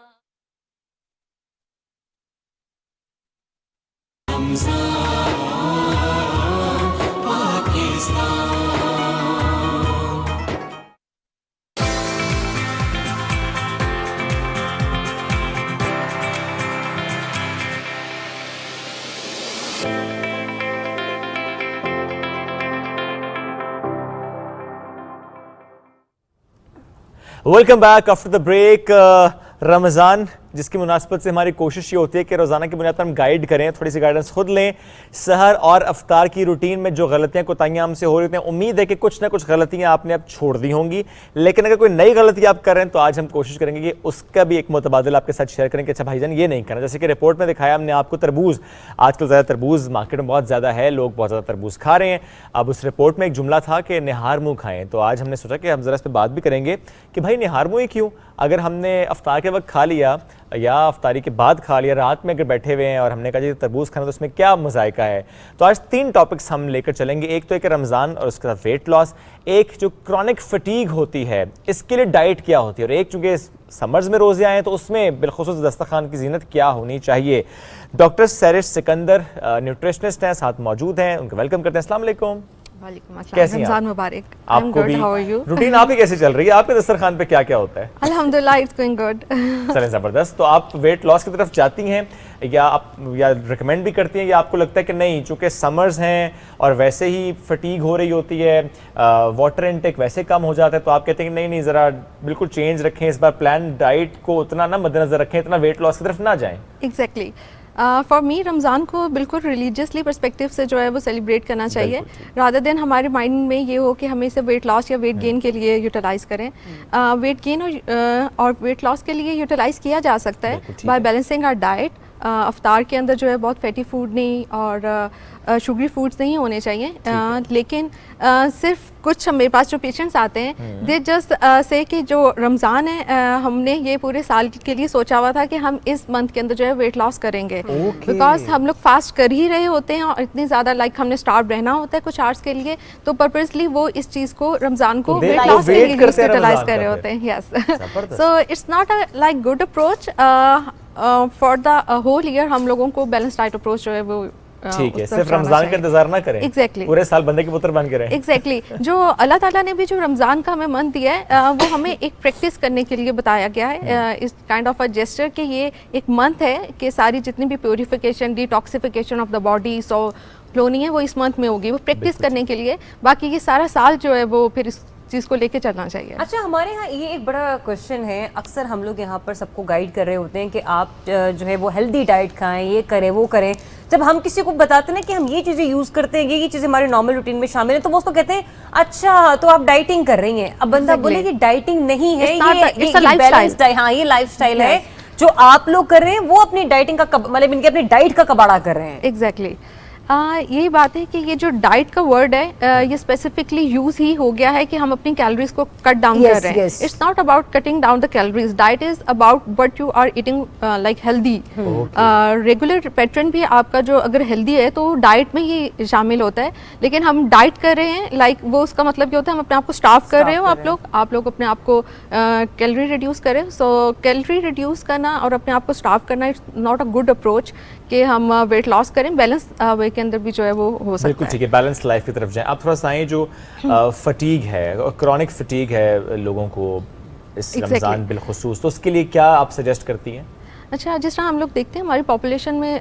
Pakistan. Welcome back after the break. Ramzan جس کی مناسبت سے ہماری کوشش یہ ہوتی ہے کہ روزانہ کی بنیاد پر ہم گائیڈ کریں, تھوڑی سی گائیڈنس خود لیں. سحر اور افطار کی روٹین میں جو غلطیاں کوتاہیاں ہم سے ہو رہی ہیں, امید ہے کہ کچھ نہ کچھ غلطیاں آپ نے اب چھوڑ دی ہوں گی, لیکن اگر کوئی نئی غلطی آپ کر رہے ہیں تو آج ہم کوشش کریں گے کہ اس کا بھی ایک متبادل آپ کے ساتھ شیئر کریں کہ اچھا بھائی جان یہ نہیں کرنا. جیسے کہ رپورٹ میں دکھایا ہم نے آپ کو تربوز, آج کل زیادہ تربوز مارکیٹ میں بہت زیادہ ہے, لوگ بہت زیادہ تربوز کھا رہے ہیں. اب اس رپورٹ میں ایک جملہ تھا کہ نہار منہ کھائیں, تو آج ہم نے سوچا کہ ہم ذرا اس پہ بات بھی کریں گے کہ بھائی نہار منہ ہی کیوں, اگر ہم نے افطار کے وقت کھا لیا یا افطاری کے بعد کھا لیا, رات میں اگر بیٹھے ہوئے ہیں اور ہم نے کہا جی تربوز کھانا تو اس میں کیا مذائقہ ہے. تو آج 3 ٹاپکس ہم لے کر چلیں گے. ایک تو ایک رمضان اور اس کے ساتھ ویٹ لاس, ایک جو کرونک فٹیگ ہوتی ہے اس کے لیے ڈائٹ کیا ہوتی ہے, اور ایک چونکہ سمرز میں روزے آئے ہیں تو اس میں بالخصوص دسترخوان کی زینت کیا ہونی چاہیے. ڈاکٹر سیرش سکندر نیوٹریشنسٹ ہیں, ساتھ موجود ہیں, ان کو ویلکم کرتے ہیں. السلام علیکم. وعلیکم السلام, کیسی ہیں رمضان مبارک. آپ کو بھی. روٹین آپ کی کیسے چل رہی ہے, آپ کے دسترخوان پہ کیا کیا ہوتا ہے؟ الحمدللہ اٹس گوئنگ گڈ. چلیں زبردست. تو آپ ویٹ لاس کی طرف جاتی ہیں یا آپ یا ریکمینڈ بھی کرتی ہیں, یا آپ کو لگتا ہے کہ نہیں چونکہ سمرز ہیں اور ویسے ہی فٹیگ ہو رہی ہوتی ہے, واٹر انٹیک ویسے کم ہو جاتا ہے, تو آپ کہتے ہیں کہ نہیں ذرا بالکل چینج رکھیں, اس بار پلان ڈائٹ کو اتنا نہ مد نظر رکھیں, اتنا ویٹ لاس کی طرف نہ جائیں؟ ایگزیکٹلی. فار می رمضان کو بالکل ریلیجیسلی پرسپیکٹیو سے جو ہے وہ سیلیبریٹ کرنا چاہیے, رادر دین ہمارے مائنڈ میں یہ ہو کہ ہمیں اسے ویٹ لاس یا ویٹ گین کے لیے یوٹیلائز کریں. ویٹ گین اور ویٹ لاس کے لیے یوٹیلائز کیا جا سکتا ہے بائی بیلنسنگ آر ڈائٹ. افطار کے اندر جو ہے بہت فیٹی فوڈ نہیں اور شوگری فوڈس نہیں ہونے چاہیے, لیکن صرف کچھ میرے پاس جو پیشنٹس آتے ہیں دے جسٹ سے کہ جو رمضان ہے ہم نے یہ پورے سال کے لیے سوچا ہوا تھا کہ ہم اس منتھ کے اندر جو ہے ویٹ لاس کریں گے, بیکاز ہم لوگ فاسٹ کر ہی رہے ہوتے ہیں اور اتنی زیادہ لائک ہم نے اسٹارو رہنا ہوتا ہے کچھ آورس کے لیے, تو پرپزلی وہ اس چیز کو رمضان کو ویٹ لاس کے لیے یوٹیلائز کر رہے ہوتے ہیں. Yes, so it's not like good approach for the whole year. ہم لوگوں کو بیلنس ڈائٹ اپروچ جو ہے وہ ٹھیک ہے, صرف رمضان کا انتظار نہ کریں, ایگزیکٹلی پورے سال بندے کے پتر بن کے رہیں. ایگزیکٹلی. جو اللہ تعالیٰ نے بھی جو رمضان کا ہمیں منتھ دیا ہے وہ ہمیں ایک پریکٹس کرنے کے لیے بتایا گیا ہے, اس کائنڈ آف اے جیسچر کہ یہ ایک منتھ ہے کہ ساری جتنی بھی purification detoxification of the body so cloning ہے وہ اس منتھ میں ہوگی, وہ پریکٹس کرنے کے لیے. باقی یہ سارا سال جو ہے وہ پھر اس چیز کو لے کے چلنا چاہیے. اچھا, ہمارے ہاں یہ ایک بڑا کوشچن ہے, اکثر ہم لوگ یہاں پر سب کو گائیڈ کر رہے ہوتے ہیں کہ آپ جو ہے وہ ہیلدی ڈائٹ کھائیں, یہ کریں وہ کریں. جب ہم کسی کو بتاتے ہیں کہ ہم یہ چیزیں یوز کرتے ہیں, یہ چیزیں ہمارے نارمل روٹین میں شامل ہیں, تو وہ اس کو کہتے ہیں اچھا تو آپ ڈائٹنگ کر رہی ہیں. اب بندہ بولے کہ ڈائٹنگ نہیں ہے, یہ بیلنسڈ ہے. ہاں, یہ لائف سٹائل ہے جو آپ لوگ کر رہے ہیں, وہ اپنی ڈائٹنگ کا مطلب ان کے اپنی ڈائٹ کا کباڑا کر رہے ہیں. ایگزیکٹلی. یہی بات ہے کہ یہ جو ڈائٹ کا ورڈ ہے یہ اسپیسیفکلی یوز ہی ہو گیا ہے کہ ہم اپنی کیلوریز کو کٹ ڈاؤن کر رہے ہیں. It's not about cutting down the calories, diet is about what you are eating like healthy. Regular pattern بھی آپ کا جو اگر ہیلدی ہے تو ڈائٹ میں ہی شامل ہوتا ہے, لیکن ہم ڈائٹ کر رہے ہیں لائک وہ اس کا مطلب کیا ہوتا ہے ہم اپنے آپ کو اسٹارو کر رہے ہو. آپ لوگ اپنے آپ کو کیلوری ریڈیوس کریں. سو کیلوری ریڈیوس کرنا اور اپنے آپ کو اسٹارو کرنا it's not a good approach کہ ہم ویٹ لاس کریں. بیلنس وے کے اندر بھی جو ہے وہ ہو سکتا ہے. بالکل ٹھیک ہے, بیلنس لائف کی طرف جائیں. آپ تھوڑا سا آئیں, جو فٹیگ ہے, کرونک فٹیگ ہے لوگوں کو اس رمضان بالخصوص, تو اس کے لیے کیا آپ سجیسٹ کرتی ہیں؟ اچھا, جس طرح ہم لوگ دیکھتے ہیں ہماری پاپولیشن میں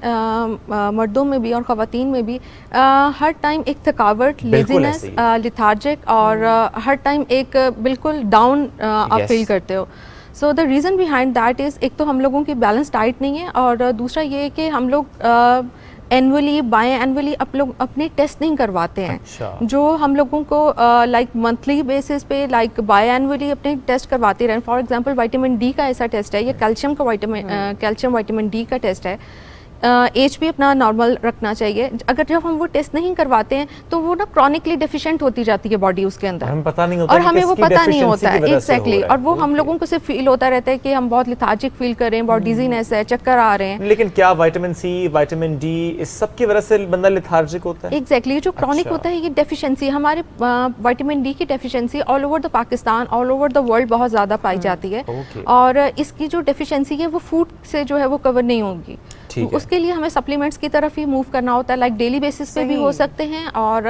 مردوں میں بھی اور خواتین میں بھی ہر ٹائم ایک تھکاوٹ, لیزینس, لیتھارجک اور ہر ٹائم ایک بالکل ڈاؤن آپ فیل کرتے ہو. So the reason behind that is ایک تو ہم لوگوں کی بیلنس ڈائٹ نہیں ہے, اور دوسرا یہ کہ ہم لوگ اینولی بائی اینولی اپنے ٹیسٹ نہیں کرواتے ہیں. جو ہم لوگوں کو لائک منتھلی بیسس پہ لائک بائی اینولی اپنے ٹیسٹ کرواتے رہیں. فار ایگزامپل وائٹامن ڈی کا ایسا ٹیسٹ ہے, یا کیلشیم وائٹامن ڈی کا ٹیسٹ ہے. ایج بھی اپنا نارمل رکھنا چاہیے. اگر جب ہم وہ ٹیسٹ نہیں کرواتے ہیں تو وہ نا کرونکلی ڈیفیشینٹ ہوتی جاتی ہے باڈی اس کے اندر, اور ہمیں وہ پتہ نہیں ہوتا ہے. ایگزیکٹلی. اور وہ ہم لوگوں کو صرف فیل ہوتا رہتا ہے کہ ہم بہت لیتھارجک فیل کر رہے ہیں, بہت ڈیزینس ہے, چکر آ رہے ہیں. لیکن کیا وائٹامن سی, وائٹامن ڈی, اس سب کی وجہ سے بندہ لیتھارجک ہوتا ہے؟ ایگزیکٹلی. جو کرونک ہوتا ہے یہ ڈیفیشنسی, ہمارے وائٹامن ڈی کی deficiency all over the Pakistan, all over the world بہت زیادہ پائی جاتی ہے, اور اس کی جو ڈیفیشنسی ہے وہ فوڈ سے جو ہے وہ کور نہیں ہوگی. اس کے لیے ہمیں سپلیمنٹس کی طرف ہی موو کرنا ہوتا ہے, لائک ڈیلی بیسس پہ بھی ہو سکتے ہیں, اور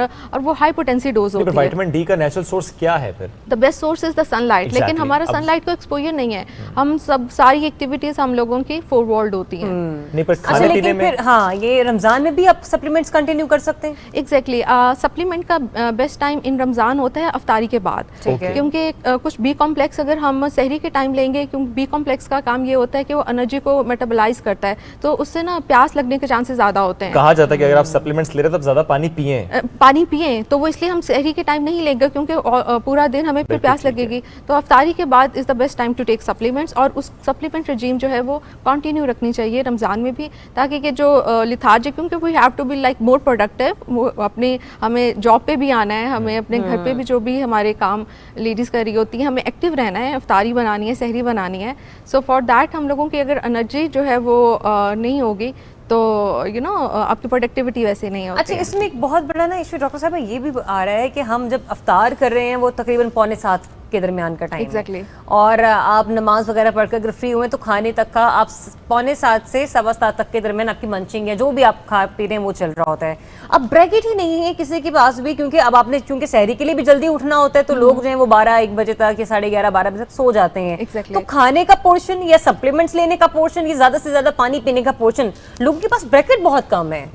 وہ ہائی پوٹینسی ڈوز ہوتی ہے. وٹامن ڈی کا نیچرل سورس کیا ہے پھر؟ The best source is the sunlight, لیکن ہمارا سن لائٹ کو ایکسپوجر نہیں ہے, ہم ساری ایکٹیویٹیز ہم لوگوں کی فورورڈ ہوتی ہیں. نہیں پر کھانے پینے میں ہاں یہ رمضان میں بھی آپ سپلیمنٹس کنٹینیو کر سکتے ہیں؟ ایگزیکٹلی, سپلیمنٹ کا بیسٹ ٹائم ان رمضان ہوتا ہے افطاری کے بعد, کیونکہ کچھ بی کمپلیکس اگر ہم سحری کے ٹائم لیں گے, کیونکہ بی کمپلیکس کا کام یہ ہوتا ہے کہ وہ انرجی کو میٹابلائز کرتا ہے, تو اس سے نا پیاس لگنے کے چانسز زیادہ ہوتے ہیں. کہا جاتا ہے کہ اگر آپ سپلیمنٹس لے رہے ہیں تو زیادہ پانی پئیں, تو وہ اس لیے ہم سحری کے ٹائم نہیں لیں گے, کیونکہ پورا دن ہمیں پھر پیاس لگے گی. تو افطاری کے بعد is the best time to take supplements, اور اس سپلیمنٹ رجیم جو ہے وہ کنٹینیو رکھنی چاہیے رمضان میں بھی, تاکہ کہ جو لیتھارجک, کیونکہ we have to be like more productive, اپنے ہمیں جاب پہ بھی آنا ہے, ہمیں اپنے گھر پہ بھی جو بھی ہمارے کام لیڈیز کر رہی ہوتی ہیں, ہمیں ایکٹیو رہنا ہے, افطاری بنانی ہے, سحری بنانی ہے. سو فار دیٹ ہم لوگوں کی اگر انرجی جو ہے وہ نہیں ہوگی تو یو نو آپ کی پروڈکٹیوٹی ویسے نہیں ہوتی. اچھا, اس میں ایک بہت بڑا نا ایشو ڈاکٹر صاحب یہ بھی آ رہا ہے کہ ہم جب افطار کر رہے ہیں وہ تقریباً 6:45 کے درمیان کا ٹائم ہے, اور آپ نماز وغیرہ پڑھ کر اگر فری ہوئے تو کھانے تک کا آپ 6:45 سے 7:15 تک کے درمیان آپ کی منچنگ ہے, جو بھی آپ کھا پی رہے ہیں وہ چل رہا ہوتا ہے. اب بریکٹ ہی نہیں ہے کسی کے پاس بھی, کیونکہ اب آپ نے چونکہ سحری کے لیے بھی جلدی اٹھنا ہوتا ہے, تو لوگ جو ہیں وہ 12-1 بجے تک یا 11:30-12 بجے تک سو جاتے ہیں. تو کھانے کا پورشن یا سپلیمنٹس لینے کا پورشن یا زیادہ سے زیادہ پانی پینے کا پورشن, لوگوں کے پاس بریکٹ بہت کم ہے.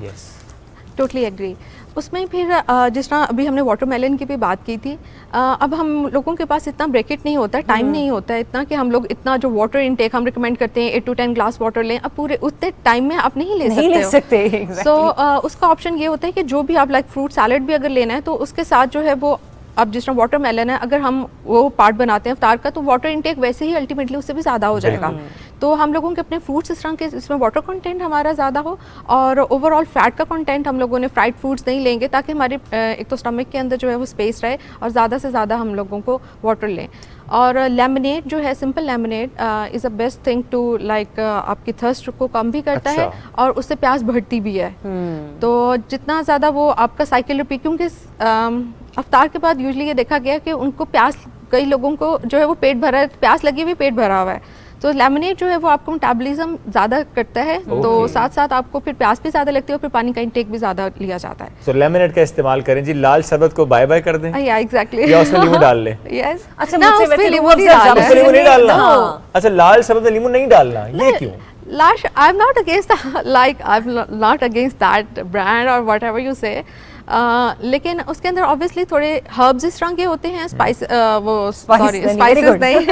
Totally agree. اس میں پھر جس طرح ابھی ہم نے واٹر میلن کی بھی بات کی تھی, اب ہم لوگوں کے پاس اتنا بریکٹ نہیں ہوتا, ٹائم نہیں ہوتا ہے اتنا کہ ہم لوگ اتنا جو واٹر انٹیک ہم ریکمینڈ کرتے ہیں 8 to 10 گلاس واٹر لیں, اب پورے اتنے ٹائم میں آپ نہیں لے سکتے. سو اس کا آپشن یہ ہوتا ہے کہ جو بھی آپ لائک فروٹ سیلڈ بھی اگر لینا ہے تو اس کے ساتھ جو ہے وہ اب جس طرح واٹر میلن ہے, اگر ہم وہ پارٹ بناتے ہیں افطار کا, تو واٹر انٹیک ویسے ہی الٹیمیٹلی اس سے بھی زیادہ ہو جائے گا. تو ہم لوگوں کے اپنے فروٹس اس طرح کے اس میں واٹر کنٹینٹ ہمارا زیادہ ہو, اور اوور آل فیٹ کا کنٹینٹ ہم لوگوں نے فرائڈ فوڈس نہیں لیں گے, تاکہ ہمارے ایک تو اسٹمک کے اندر جو ہے وہ اسپیس رہے, اور زیادہ سے زیادہ ہم لوگوں کو واٹر لیں. اور لیمنیڈ جو ہے, simple lemonade is a best thing to like آپ کی تھرسٹ کو کم بھی کرتا ہے, اور اس سے پیاس بڑھتی بھی ہے. تو جتنا زیادہ وہ آپ کا سائیکل ریپیٹ, کیونکہ افطار کے بعد یوزلی یہ دیکھا گیا کہ ان کو پیاس, کئی لوگوں کو جو ہے وہ پیٹ بھرا ہے, پیاس لگی ہوئی پیٹ بھرا ہوا ہے, تو لیمنیڈ جو ہے وہ آپ کو میٹابولزم زیادہ کرتا ہے, تو ساتھ ساتھ آپ کو پھر پیاس بھی زیادہ لگتی ہے, اور پھر پانی کا انٹیک بھی زیادہ لیا جاتا ہے. تو لیمنیڈ کا استعمال کریں جی, لال شربت کو بائے بائے کر دیں, ایگزیکٹلی, یا اس میں لیمو ڈال لیں. یس, اچھا مجھ سے لیمو نہیں ڈالنا. اچھا, لال شربت میں لیمو نہیں ڈالنا, یہ کیوں؟ I'm not against I'm not against that brand or whatever you say. لیکن اس کے اندر obviously تھوڑے ہربز اس طرح کے ہوتے ہیں, اسپائسز نہیں,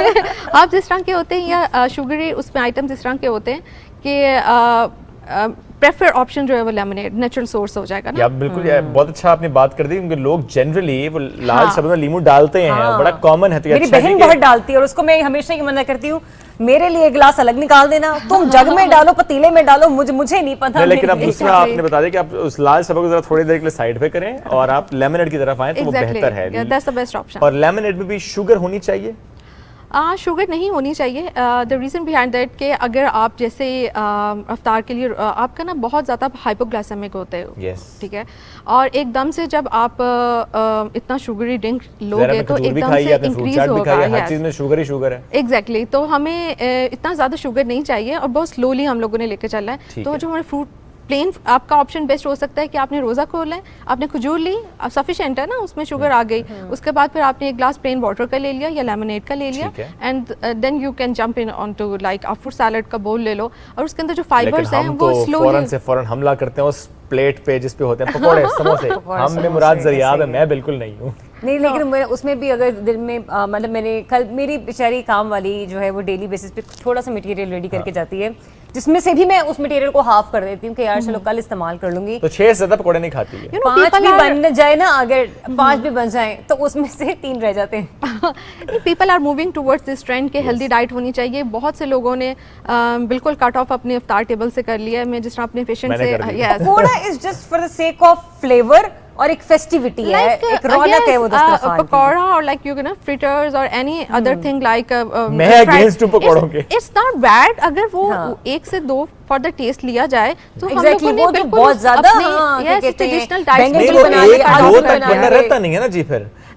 ہربز اس طرح کے ہوتے ہیں, یا شوگری اس میں آئٹمس اس طرح کے ہوتے ہیں کہ پریفر آپشن جو ہے وہ لیمنیڈ نیچرل سورس ہو جائے گا نا. بالکل, بہت اچھا آپ نے بات کر دی, کیونکہ لوگ جنرلی وہ لال شربت میں لیمو ڈالتے ہیں, بڑا کامن ہے. میری بہن بہت ڈالتی ہے, اور اس کو میں ہمیشہ یہ منع کرتی ہوں, میرے لیے گلاس الگ نکال دینا, تم جگ میں ڈالو, پتیلے میں ڈالو, مجھے نہیں پتا. لیکن اب دوسرا آپ نے بتا دیا کہ آپ اس لال شربت کو ذرا تھوڑی دیر کے لیے سائڈ پہ کریں, اور آپ لیمنیڈ کی طرف آئیں, تو وہ بہتر ہے. اور لیمنیڈ میں بھی شوگر ہونی چاہیے؟ شوگر نہیں ہونی چاہیے. دا ریزن بہائنڈ دیٹ کہ اگر آپ جیسے افطار کے لیے آپ کا نا بہت زیادہ ہائپوگلائسیمک ہوتا ہے, ٹھیک ہے, اور ایک دم سے جب آپ اتنا شوگری ڈرنک لو گے تو ایک دم سے انکریز ہوگا. ہر چیز میں شوگر ہی شوگر ہے. ایگزیکٹلی, تو ہمیں اتنا زیادہ شوگر نہیں چاہیے, اور بہت سلولی ہم لوگوں نے لے کے چلنا ہے. تو جو ہمارے فروٹ پلین آپ کا آپشن بیسٹ ہو سکتا ہے کہ آپ نے روزہ کھولا ہے, آپ نے کھجور لی, سفیشینٹ ہے نا, اس میں شوگر آ گئی, اس کے بعد پھر آپ نے ایک گلاس پلین واٹر کا لے لیا یا لیمنیڈ کا لے لیا, and then you can jump in on to like آپ فروٹ سیلڈ کا بول لے لو, اور اس کے اندر جو فائبرز ہیں وہ سلولی فوراً حملہ کرتے ہیں اس پلیٹ پہ جس پہ ہوتے ہیں پکوڑے سموسے. ہم نے مراد ذریعہ ہے, میں بالکل نہیں ہوں. نہیں, لیکن اس میں بھی اگر دل میں مطلب میں نے کل میری بیچاری کام والی جو ہے وہ ڈیلی بیسس پہ تھوڑا سا مٹیریل ریڈی کر کے جاتی ہے, جس میں سے بھی میں اس مٹیریل کو ہاف کر دیتی ہوں کہ یار چلو کل استعمال کر لوں گی. تو 6 سے زیادہ پکوڑے نہیں کھاتی ہے. 5 بھی بن جائے نا, اگر 5 بھی بن جائیں تو اس میں سے 3 رہ جاتے ہیں. People are moving towards this trend کہ ہیلدی ڈائٹ ہونی چاہیے. بہت سے لوگوں نے بالکل کٹ آف اپنے افطار ٹیبل سے کر لیا ہے. میں جس طرح اپنے پیشنٹ سے pakora is just for the sake of flavor, اور ایک فیسٹیوٹی ہے, ایک رونق ہے وہ دسترخوان کی. پکوڑا اور لائک یو نو فرٹرز اور اینی ادر تھنگ لائک میں اگینسٹ ہوں پکوڑوں کے. اٹس ناٹ بیڈ اگر وہ 1 سے 2 فار دا ٹیسٹ لیا جائے تو ہم لوگوں نے بالکل بہت زیادہ ٹریڈیشنل ڈائٹ رہتا نہیں ہے نا جی. پھر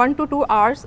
1 to 2 hours,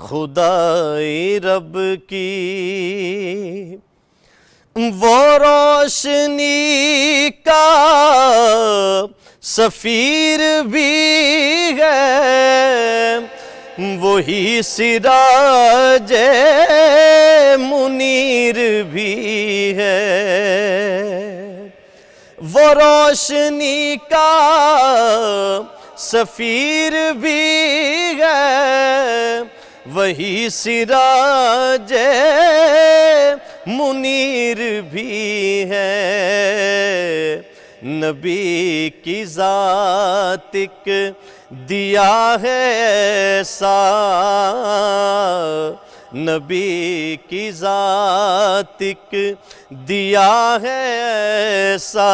خدائی رب کی، وہ روشنی کا سفیر بھی ہے، وہی سراج منیر بھی ہے، وہ روشنی کا سفیر بھی ہے، وہی سراج منیر بھی ہے، نبی کی ذات ایک دیا ہے ایسا، نبی کی ذات ایک دیا ہے ایسا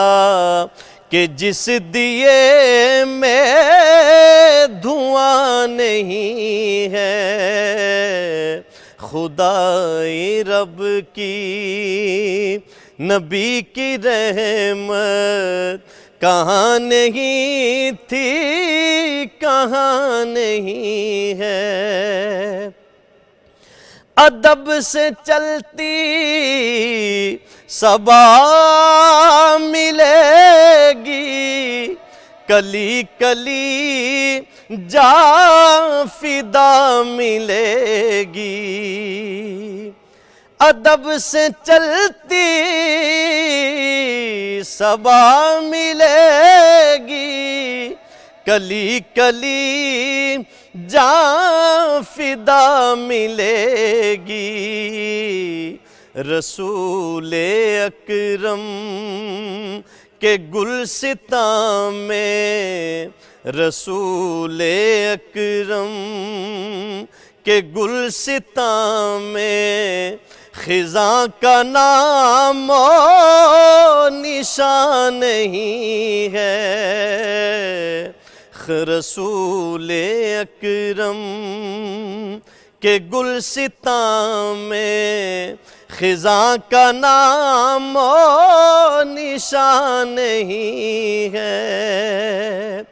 کہ جس دیے میں دھواں نہیں ہے، خدائی رب کی نبی کی رحمت کہاں نہیں تھی کہاں نہیں ہے، ادب سے چلتی صبا ملے گی، کلی کلی جا فدا ملے گی، ادب سے چلتی صبا ملے گی، کلی کلی جان فدا ملے گی، رسول اکرم کے گلستان میں، رسول اکرم کے گلستان میں خزاں کا نام و نشان نہیں ہے، رسول اکرم کے گلستان میں خزاں کا نام و نشان نہیں ہے،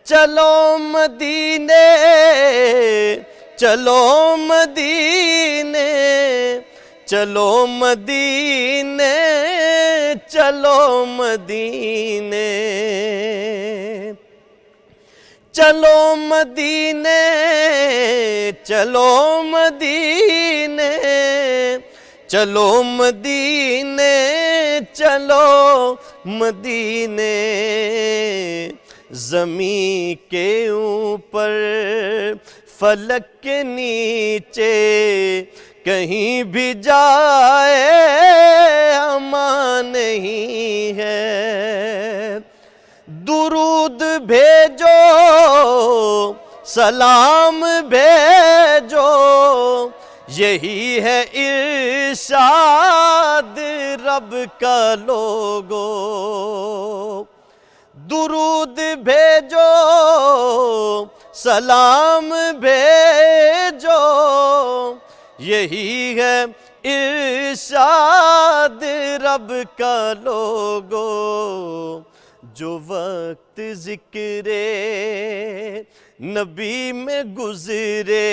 چلو مدینے چلو مدینے چلو مدینے چلو مدینے چلو مدینے چلو مدینے چلو مدینے چلو مدینے، زمین کے اوپر فلک کے نیچے کہیں بھی جائے امان نہیں ہے، درود بھیجو سلام بھیجو، یہی ہے ارشاد رب کا لوگو، درود بھیجو سلام بھیجو، یہی ہے ارشاد رب کا لوگو، جو وقت ذکر نبی میں گزرے،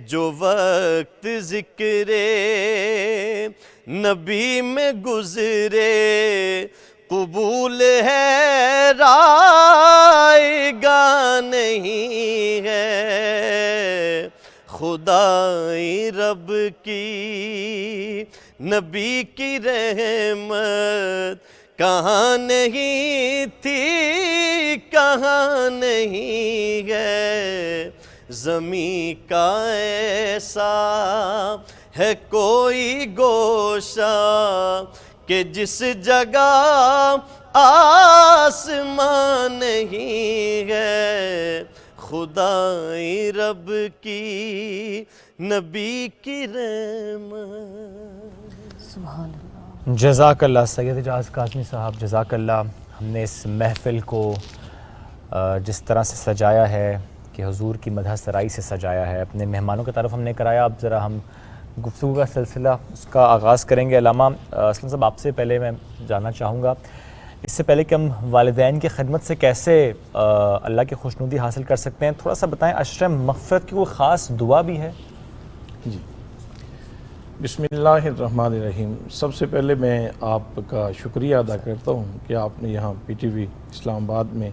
جو وقت ذکر نبی میں گزرے، قبول ہے رائے گا نہیں ہے، خدائی رب کی نبی کی رحمت کہاں نہیں تھی کہاں نہیں ہے، زمین کا ایسا ہے کوئی گوشہ کہ جس جگہ آسمان نہیں ہے، خدائی رب کی نبی کی رحمت۔ سبحان اللہ۔ جزاک اللہ سید اعجاز کاظمی صاحب، جزاک اللہ۔ ہم نے اس محفل کو جس طرح سے سجایا ہے کہ حضور کی مدح سرائی سے سجایا ہے، اپنے مہمانوں کی طرف ہم نے کرایا، اب ذرا ہم گفتگو کا سلسلہ اس کا آغاز کریں گے۔ علامہ اسلم صاحب، آپ سے پہلے میں جاننا چاہوں گا، اس اس سے پہلے کہ ہم والدین کی خدمت سے کیسے اللہ کی خوشنودی حاصل کر سکتے ہیں، تھوڑا سا بتائیں عشرہ مغفرت کی کوئی خاص دعا بھی ہے؟ جی بسم اللہ الرحمن الرحیم. سب سے پہلے میں آپ کا شکریہ ادا کرتا ہوں کہ آپ نے یہاں پی ٹی وی اسلام آباد میں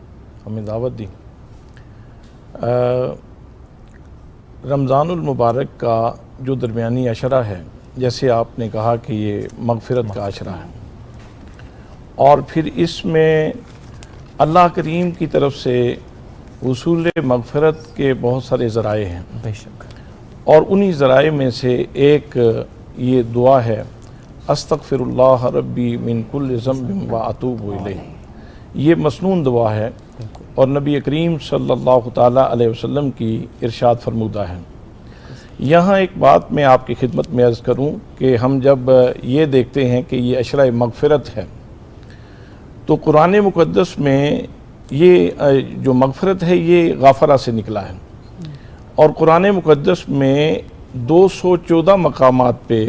ہمیں دعوت دی. رمضان المبارک کا جو درمیانی عشرہ ہے، جیسے آپ نے کہا کہ یہ مغفرت کا عشرہ ہے، اور پھر اس میں اللہ کریم کی طرف سے حصول مغفرت کے بہت سارے ذرائع ہیں. بے شک. اور انہی ذرائع میں سے ایک یہ دعا ہے، استغفر اللہ ربی من کل ذنب و اتوب الیہ. یہ مسنون دعا ہے اور نبی کریم صلی اللہ تعالیٰ علیہ وسلم کی ارشاد فرمودہ ہے. یہاں ایک بات میں آپ کی خدمت میں عرض کروں کہ ہم جب یہ دیکھتے ہیں کہ یہ عشرہ مغفرت ہے، تو قرآن مقدس میں یہ جو مغفرت ہے یہ غافرہ سے نکلا ہے، اور قرآن مقدس میں 214 مقامات پہ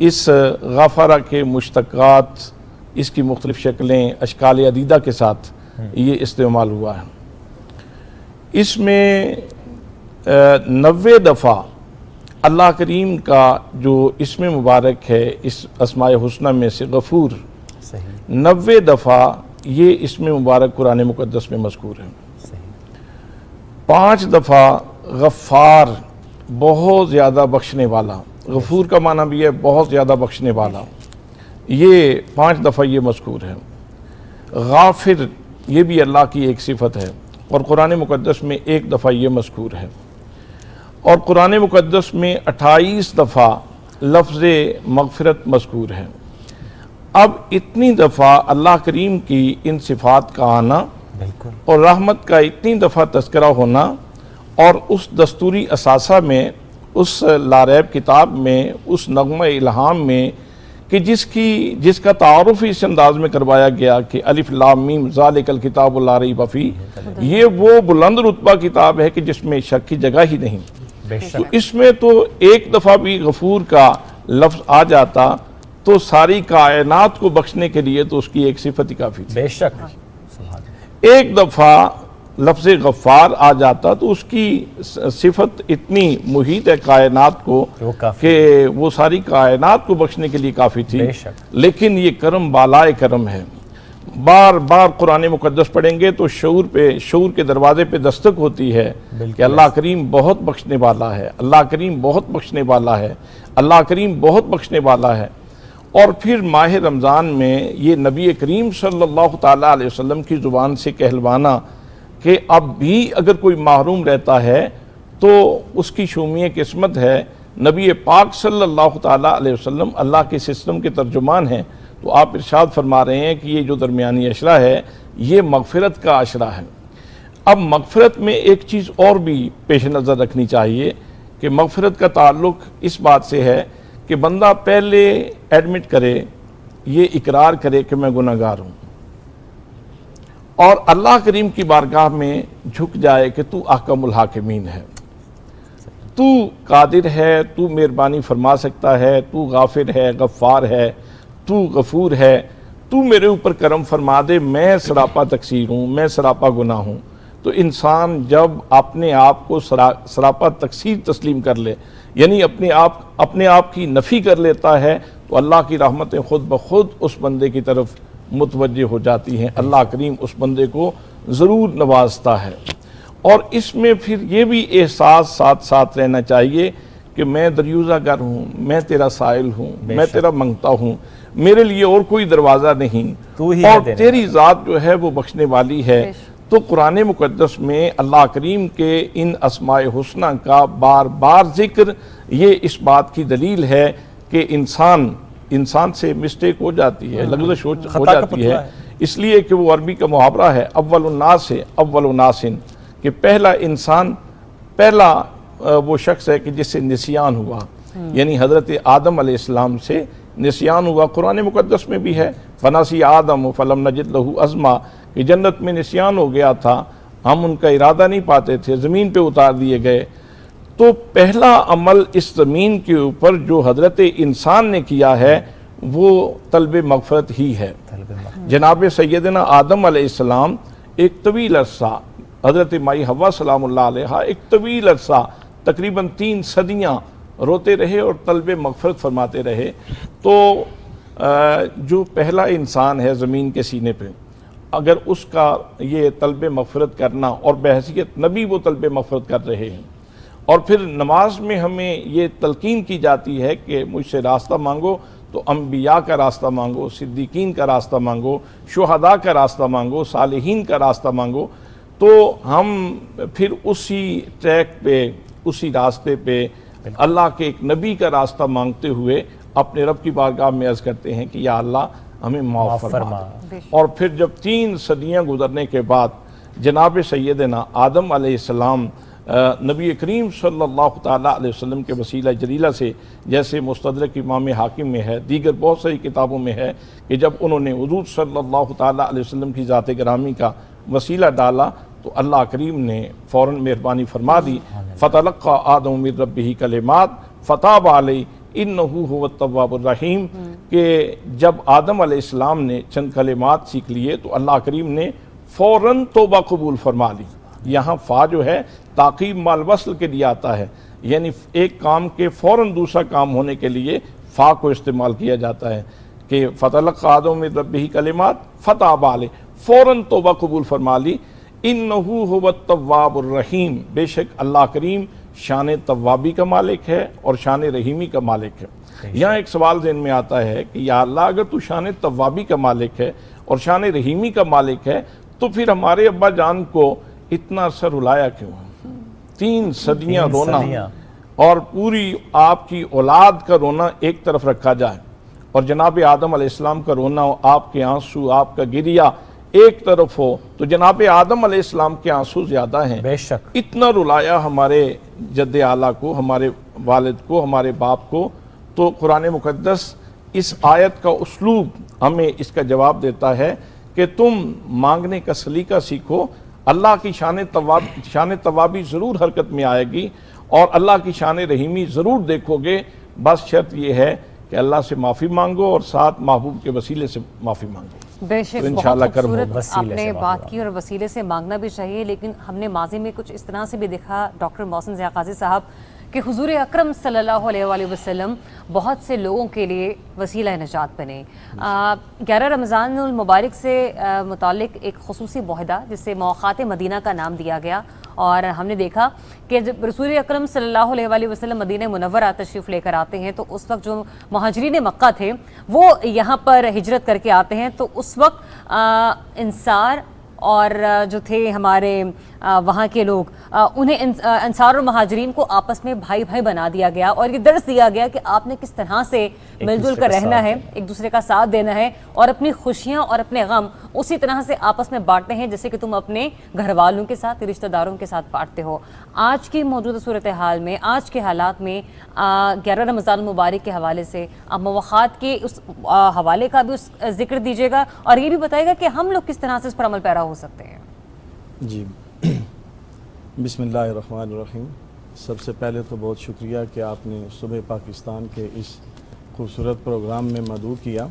اس غافرہ کے مشتقات، اس کی مختلف شکلیں، اشکال عدیدہ کے ساتھ یہ استعمال ہوا ہے. اس میں 90 دفعہ اللہ کریم کا جو اسم مبارک ہے اس اسماء حسنہ میں سے غفور، 90 دفعہ یہ اسم مبارک قرآن مقدس میں مذکور ہے. 5 دفعہ غفار، بہت زیادہ بخشنے والا. غفور کا معنی بھی ہے بہت زیادہ بخشنے والا. یہ 5 دفعہ یہ مذکور ہے. غافر یہ بھی اللہ کی ایک صفت ہے اور قرآن مقدس میں 1 دفعہ یہ مذکور ہے. اور قرآن مقدس میں 28 دفعہ لفظ مغفرت مذکور ہے. اب اتنی دفعہ اللہ کریم کی ان صفات کا آنا اور رحمت کا اتنی دفعہ تذکرہ ہونا، اور اس دستوری اثاثہ میں، اس لاریب کتاب میں، اس نغمہ الہام میں کہ جس کا تعارف اس انداز میں کروایا گیا کہ الف لام میم ذالک الکتاب لا ریب فیہ، یہ وہ بلند رتبہ کتاب ہے کہ جس میں شک کی جگہ ہی نہیں. تو اس میں تو 1 دفعہ بھی غفور کا لفظ آ جاتا تو ساری کائنات کو بخشنے کے لیے تو اس کی ایک صفت ہی کافی تھی. بے شک. 1 دفعہ لفظ غفار آ جاتا تو اس کی صفت اتنی محیط ہے کائنات کو کہ وہ ساری کائنات کو بخشنے کے لیے کافی تھی. لیکن یہ کرم بالائے کرم ہے. بار بار قرآن مقدس پڑھیں گے تو شعور کے دروازے پہ دستک ہوتی ہے کہ اللہ کریم بہت بخشنے والا ہے، اللہ کریم بہت بخشنے والا ہے، اللہ کریم بہت بخشنے والا ہے. اور پھر ماہ رمضان میں یہ نبی کریم صلی اللہ تعالیٰ علیہ وسلم کی زبان سے کہلوانا کہ اب بھی اگر کوئی محروم رہتا ہے تو اس کی شومیہ قسمت ہے. نبی پاک صلی اللہ تعالیٰ علیہ وسلم اللہ کے سسٹم کے ترجمان ہیں، تو آپ ارشاد فرما رہے ہیں کہ یہ جو درمیانی عشرہ ہے یہ مغفرت کا عشرہ ہے. اب مغفرت میں ایک چیز اور بھی پیش نظر رکھنی چاہیے کہ مغفرت کا تعلق اس بات سے ہے کہ بندہ پہلے ایڈمٹ کرے، یہ اقرار کرے کہ میں گناہ گار ہوں، اور اللہ کریم کی بارگاہ میں جھک جائے کہ تو احکم الحاکمین ہے، تو قادر ہے، تو مہربانی فرما سکتا ہے، تو غافر ہے، غفار ہے، تو غفور ہے، تو میرے اوپر کرم فرما دے، میں سراپا تقصیر ہوں، میں سراپا گناہ ہوں. تو انسان جب اپنے آپ کو سراپا تقصیر تسلیم کر لے، یعنی اپنے آپ کی نفی کر لیتا ہے، تو اللہ کی رحمتیں خود بخود اس بندے کی طرف متوجہ ہو جاتی ہیں. اللہ کریم اس بندے کو ضرور نوازتا ہے. اور اس میں پھر یہ بھی احساس ساتھ رہنا چاہیے کہ میں دریوزہ گر ہوں، میں تیرا سائل ہوں، میں تیرا منگتا ہوں، میرے لیے اور کوئی دروازہ نہیں، اور تیری ذات جو ہے وہ بخشنے والی ہے. تو قرآن مقدس میں اللہ کریم کے ان اسماء حسنہ کا بار بار ذکر یہ اس بات کی دلیل ہے کہ انسان سے مسٹیک ہو جاتی ہے، لغزش ہو جاتی ہے. اس لیے کہ وہ عربی کا محاورہ ہے اول الناس ہے اول الناسن، کہ پہلا انسان، پہلا وہ شخص ہے کہ جس سے نسیان ہوا، یعنی حضرت آدم علیہ السلام سے نسیان ہوا. قرآن مقدس میں بھی ہے فنسی آدم فلم نجد لہو عزما، کہ جنت میں نسیان ہو گیا تھا، ہم ان کا ارادہ نہیں پاتے تھے، زمین پہ اتار دیے گئے. تو پہلا عمل اس زمین کے اوپر جو حضرت انسان نے کیا ہے وہ طلب مغفرت ہی ہے۔ جناب سیدنا آدم علیہ السلام ایک طویل عرصہ، حضرت مائی حوا سلام اللہ علیہ ایک طویل عرصہ تقریباً 3 صدیاں روتے رہے اور طلب مغفرت فرماتے رہے۔ تو جو پہلا انسان ہے زمین کے سینے پہ، اگر اس کا یہ طلب مغفرت کرنا، اور بحیثیت نبی وہ طلب مغفرت کر رہے ہیں، اور پھر نماز میں ہمیں یہ تلقین کی جاتی ہے کہ مجھ سے راستہ مانگو، تو انبیاء کا راستہ مانگو، صدیقین کا راستہ مانگو، شہداء کا راستہ مانگو، صالحین کا راستہ مانگو، تو ہم پھر اسی ٹریک پہ، اسی راستے پہ اللہ کے ایک نبی کا راستہ مانگتے ہوئے اپنے رب کی بارگاہ میں عرض کرتے ہیں کہ یا اللہ ہمیں معاف فرما۔ اور پھر جب 3 صدیاں گزرنے کے بعد جناب سیدنا آدم علیہ السلام نبی کریم صلی اللہ تعالیٰ علیہ وسلم کے وسیلہ جلیلہ سے، جیسے مستدرک امام حاکم میں ہے، دیگر بہت ساری کتابوں میں ہے کہ جب انہوں نے حضور صلی اللہ تعالیٰ علیہ وسلم کی ذات گرامی کا وسیلہ ڈالا تو اللہ کریم نے فوراً مہربانی فرما دی، فَتَلَقَّى آدَمُ مِن رَبِّهِ كَلِمَاتٍ فَتَابَ عَلَيْهِ إِنَّهُ هُوَ التَّوَّابُ الرَّحِيمُ، کہ جب آدم علیہ السلام نے چند کلمات سیکھ لیے تو اللہ کریم نے فوراً توبہ قبول فرما لی۔ یہاں فا جو ہے تعقیب مال وصل کے لیے آتا ہے، یعنی ایک کام کے فوراً دوسرا کام ہونے کے لیے فا کو استعمال کیا جاتا ہے کہ فَتَلَقَّى آدَمُ مِن رَبِّهِ كَلِمَاتٍ فَتَابَ عَلَيْهِ، فوراً توبہ قبول فرما لی۔ اِنَّهُ هُوَ التَّوَّابُ الرَّحِيمُ، بے شک اللہ کریم شان توابی کا مالک ہے اور شان رحیمی کا مالک ہے۔ یہاں ایک سوال ذہن میں آتا ہے کہ یا اللہ اگر تو شان توابی کا مالک ہے اور شان رحیمی کا مالک ہے تو پھر ہمارے ابا جان کو اتنا عرصہ رلایا کیوں ہے؟ 3 صدیاں رونا، اور پوری آپ کی اولاد کا رونا ایک طرف رکھا جائے اور جناب آدم علیہ السلام کا رونا، آپ کے آنسو، آپ کا گریہ ایک طرف ہو، تو جناب آدم علیہ السلام کے آنسو زیادہ ہیں۔ بے شک اتنا رلایا ہمارے جد اعلیٰ کو، ہمارے والد کو، ہمارے باپ کو، تو قرآن مقدس اس آیت کا اسلوب ہمیں اس کا جواب دیتا ہے کہ تم مانگنے کا سلیقہ سیکھو، اللہ کی شان توابی ضرور حرکت میں آئے گی اور اللہ کی شان رحیمی ضرور دیکھو گے، بس شرط یہ ہے کہ اللہ سے معافی مانگو اور ساتھ محبوب کے وسیلے سے معافی مانگو۔ بے شک بہت خوبصورت آپ نے بات کی، اور وسیلے سے مانگنا بھی چاہیے، لیکن ہم نے ماضی میں کچھ اس طرح سے بھی دیکھا ڈاکٹر محسن ضیاء قاضی صاحب کہ حضور اکرم صلی اللہ علیہ وآلہ وسلم بہت سے لوگوں کے لیے وسیلہ نجات بنے۔ 11 رمضان المبارک سے متعلق ایک خصوصی معاہدہ جسے موقعات مدینہ کا نام دیا گیا، اور ہم نے دیکھا کہ جب رسول اکرم صلی اللہ علیہ وآلہ وسلم مدینہ منورہ تشریف لے کر آتے ہیں تو اس وقت جو مہاجرین مکہ تھے وہ یہاں پر ہجرت کر کے آتے ہیں، تو اس وقت انصار اور جو تھے ہمارے وہاں کے لوگ، انہیں انصار اور مہاجرین کو آپس میں بھائی بھائی بنا دیا گیا، اور یہ درس دیا گیا کہ آپ نے کس طرح سے مل جل کر رہنا ہے، ایک دوسرے کا ساتھ دینا ہے، اور اپنی خوشیاں اور اپنے غم اسی طرح سے آپس میں بانٹتے ہیں جیسے کہ تم اپنے گھر والوں کے ساتھ، رشتہ داروں کے ساتھ بانٹتے ہو۔ آج کی موجودہ صورتحال میں، آج کے حالات میں 11 رمضان المبارک کے حوالے سے آپ مواخات کے اس حوالے کا بھی ذکر دیجیے گا، اور یہ بھی بتائے گا کہ ہم لوگ کس طرح سے اس پر عمل پیرا ہو سکتے ہیں۔ جی بسم اللہ الرحمن الرحیم۔ سب سے پہلے تو بہت شکریہ کہ آپ نے صبح پاکستان کے اس خوبصورت پروگرام میں مدعو کیا۔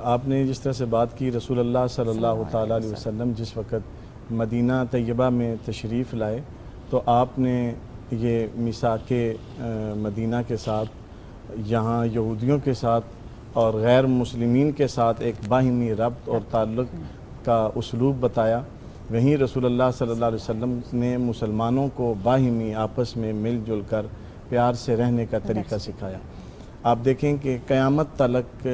آپ نے جس طرح سے بات کی، رسول اللہ صلی اللہ تعالیٰ علیہ وسلم جس وقت مدینہ طیبہ میں تشریف لائے تو آپ نے یہ میثاق مدینہ کے ساتھ، یہاں یہودیوں کے ساتھ اور غیر مسلمین کے ساتھ ایک باہمی ربط اور تعلق کا اسلوب بتایا۔ وہیں رسول اللہ صلی اللہ علیہ وسلم نے مسلمانوں کو باہمی آپس میں مل جل کر پیار سے رہنے کا طریقہ سکھایا۔ آپ دیکھیں کہ قیامت تلک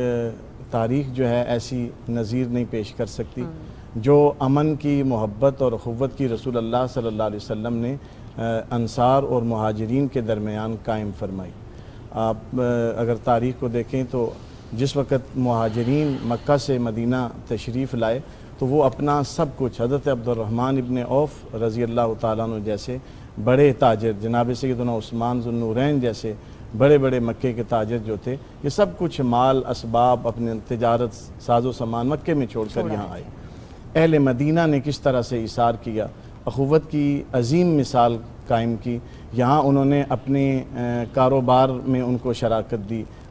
تاریخ جو ہے ایسی نظیر نہیں پیش کر سکتی جو امن کی، محبت اور اخوت کی رسول اللہ صلی اللہ علیہ وسلم نے انصار اور مہاجرین کے درمیان قائم فرمائی۔ آپ اگر تاریخ کو دیکھیں تو جس وقت مہاجرین مکہ سے مدینہ تشریف لائے تو وہ اپنا سب کچھ حضرت عبد الرحمن ابن عوف رضی اللہ تعالیٰ عنہ جیسے بڑے تاجر، جناب سیدنا عثمان ذو النورین جیسے بڑے بڑے مکے کے تاجر جو تھے، یہ سب کچھ مال اسباب، اپنے تجارت ساز و سامان مکے میں چھوڑ کر یہاں آئے۔ اہل مدینہ نے کس طرح سے ایثار کیا، اخوت کی عظیم مثال قائم کی۔ یہاں انہوں نے اپنے کاروبار میں ان کو شراکت دی،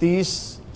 30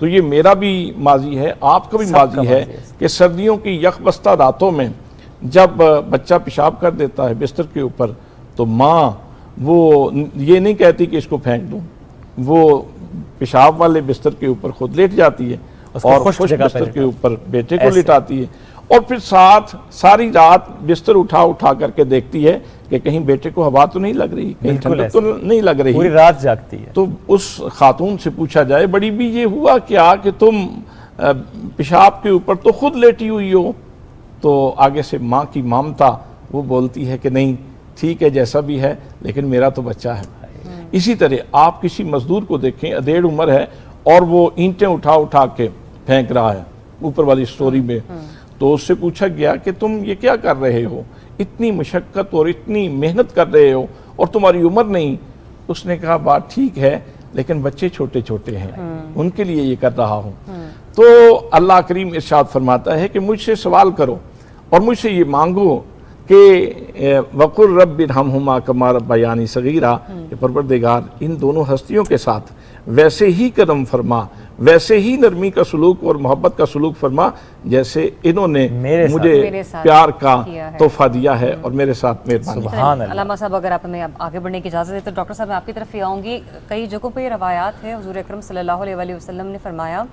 تو یہ میرا بھی ماضی ہے، آپ کا بھی ماضی ہے کہ سردیوں کی یکبستہ راتوں میں جب بچہ پیشاب کر دیتا ہے بستر کے اوپر تو ماں وہ یہ نہیں کہتی کہ اس کو پھینک دوں، وہ پیشاب والے بستر کے اوپر خود لیٹ جاتی ہے اور خشک بستر کے اوپر بیٹے کو لٹاتی ہے، اور پھر ساتھ ساری رات بستر اٹھا کر کے دیکھتی ہے کہ کہیں بیٹے کو ہوا تو نہیں لگ رہی، کہیں ٹھنڈک تو نہیں لگ رہی، پوری رات جاگتی ہے۔ تو اس خاتون سے پوچھا جائے بڑی بھی یہ ہوا کیا کہ تم پیشاب کے اوپر تو خود لیٹی ہوئی ہو؟ تو آگے سے ماں کی مامتا وہ بولتی ہے کہ نہیں ٹھیک ہے جیسا بھی ہے لیکن میرا تو بچہ ہے۔ اسی طرح آپ کسی مزدور کو دیکھیں، ادھیڑ عمر ہے اور وہ اینٹیں اٹھا کے پھینک رہا ہے اوپر والی سٹوری میں، تو اس سے پوچھا گیا کہ تم یہ کیا کر رہے ہو، اتنی مشقت اور اتنی محنت کر رہے ہو اور تمہاری عمر نہیں؟ اس نے کہا بات ٹھیک ہے لیکن بچے چھوٹے ہیں، ان کے لیے یہ کر رہا ہوں۔ تو اللہ کریم ارشاد فرماتا ہے کہ مجھ سے سوال کرو اور مجھ سے یہ مانگو کہ وَقُلْ رَبِّ ارْحَمْهُمَا كَمَا رَبَّيَانِي صَغِيرًا، کہ پروردگار ان دونوں ہستیوں کے ساتھ ویسے ہی کرم فرما، ویسے ہی نرمی کا سلوک اور محبت کا سلوک فرما جیسے انہوں نے مجھے پیار کا تحفہ دیا ہے اور میرے ساتھ مہربانی۔ سبحان اللہ۔ علامہ صاحب اگر آپ ہمیں آگے بڑھنے کی اجازت دیتے تو ڈاکٹر صاحب میں آپ کی طرف ہی آؤں گی، کئی جگہوں پہ یہ روایات ہے، حضور اکرم صلی اللہ علیہ وآلہ وسلم نے فرمایا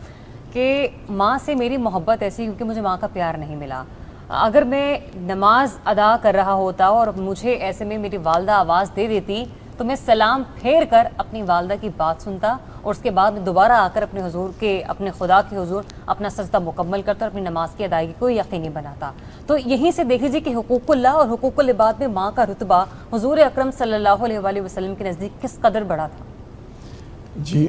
کہ ماں سے میری محبت ایسی کیونکہ مجھے ماں کا پیار نہیں ملا، اگر میں نماز ادا کر رہا ہوتا اور مجھے ایسے میں میری والدہ آواز دے دیتی تو میں سلام پھیر کر اپنی والدہ کی بات سنتا اور اس کے بعد میں دوبارہ آ کر اپنے خدا کے حضور اپنا سجدہ مکمل کرتا اور اپنی نماز کی ادائیگی کو یقینی بناتا۔ تو یہیں سے دیکھ لیجیے کہ حقوق اللہ اور حقوق العباد میں ماں کا رتبہ حضور اکرم صلی اللہ علیہ وآلہ وسلم کے نزدیک کس قدر بڑا تھا؟ جی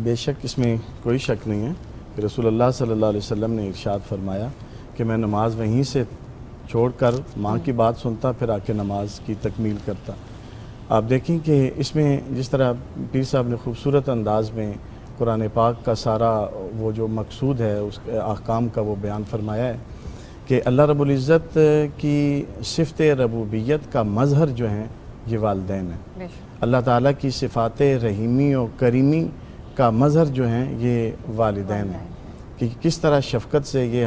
بے شک اس میں کوئی شک نہیں ہے کہ رسول اللہ صلی اللہ علیہ وسلم نے ارشاد فرمایا کہ میں نماز وہیں سے چھوڑ کر ماں کی بات سنتا پھر آ کے نماز کی تکمیل کرتا۔ آپ دیکھیں کہ اس میں جس طرح پیر صاحب نے خوبصورت انداز میں قرآن پاک کا سارا وہ جو مقصود ہے اس احکام کا وہ بیان فرمایا ہے کہ اللہ رب العزت کی صفت ربوبیت کا مظہر جو ہیں یہ والدین ہیں، اللہ تعالیٰ کی صفات رحیمی و کریمی کا مظہر جو ہیں یہ والدین ہیں، کہ کس طرح شفقت سے یہ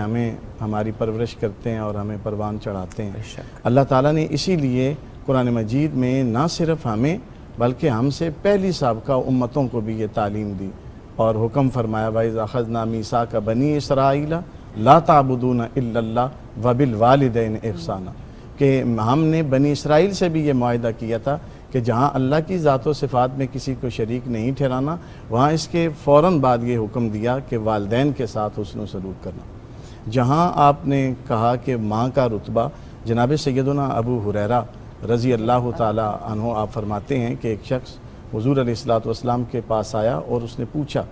ہماری پرورش کرتے ہیں اور ہمیں پروان چڑھاتے ہیں۔ اللہ تعالیٰ نے اسی لیے قرآن مجید میں نہ صرف ہمیں بلکہ ہم سے پہلی سابقہ امتوں کو بھی یہ تعلیم دی اور حکم فرمایا وَإِذْ أَخَذْنَا مِيثَاقَ بَنِي إِسْرَائِيلَ لَا تَعْبُدُونَ إِلَّا اللَّهَ وَبِالْوَالِدَيْنِ إِحْسَانًا، کہ ہم نے بنی اسرائیل سے بھی یہ معاہدہ کیا تھا کہ جہاں اللہ کی ذات و صفات میں کسی کو شریک نہیں ٹھہرانا، وہاں اس کے فوراً بعد یہ حکم دیا کہ والدین کے ساتھ حسن و سلوک کرنا۔ جہاں آپ نے کہا کہ ماں کا رتبہ، جناب سیدنا ابو ہریرہ رضی اللہ تعالی عنہ آپ فرماتے ہیں کہ ایک شخص حضور علیہ السلام کے پاس آیا اور اس نے پوچھا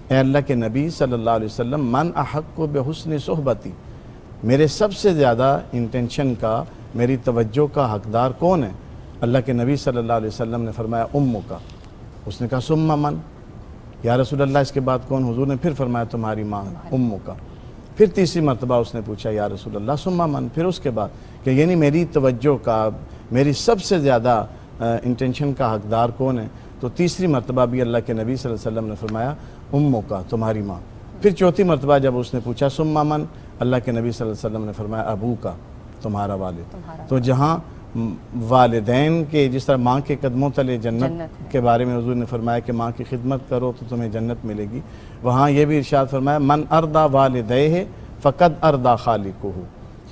اے اللہ کے نبی صلی اللہ علیہ وسلم من احق کو بحسن صحبتی، میرے سب سے زیادہ انٹینشن کا، میری توجہ کا حقدار کون ہے؟ اللہ کے نبی صلی اللہ علیہ وسلم نے فرمایا امّو کا۔ اس نے کہا ثم من، یا رسول اللہ اس کے بعد کون؟ حضور نے پھر فرمایا تمہاری ماں امّو کا۔ پھر تیسری مرتبہ اس نے پوچھا یا رسول اللہ ثم من، پھر اس کے بعد کہ یعنی میری توجہ کا، میری سب سے زیادہ انٹینشن کا حقدار کون ہے؟ تو تیسری مرتبہ بھی اللہ کے نبی صلی اللہ علیہ وسلم نے فرمایا امّو کا، تمہاری ماں۔ پھر چوتھی مرتبہ جب اس نے پوچھا ثم من، اللہ کے نبی صلی اللہ علیہ وسلم نے فرمایا ابو کا، تمہارا والد۔ تو جہاں والدین کے، جس طرح ماں کے قدموں تلے جنت کے بارے میں حضور نے فرمایا کہ ماں کی خدمت کرو تو تمہیں جنت ملے گی، وہاں یہ بھی ارشاد فرمایا من ارضى والدیہ فقد ارضى خالقہ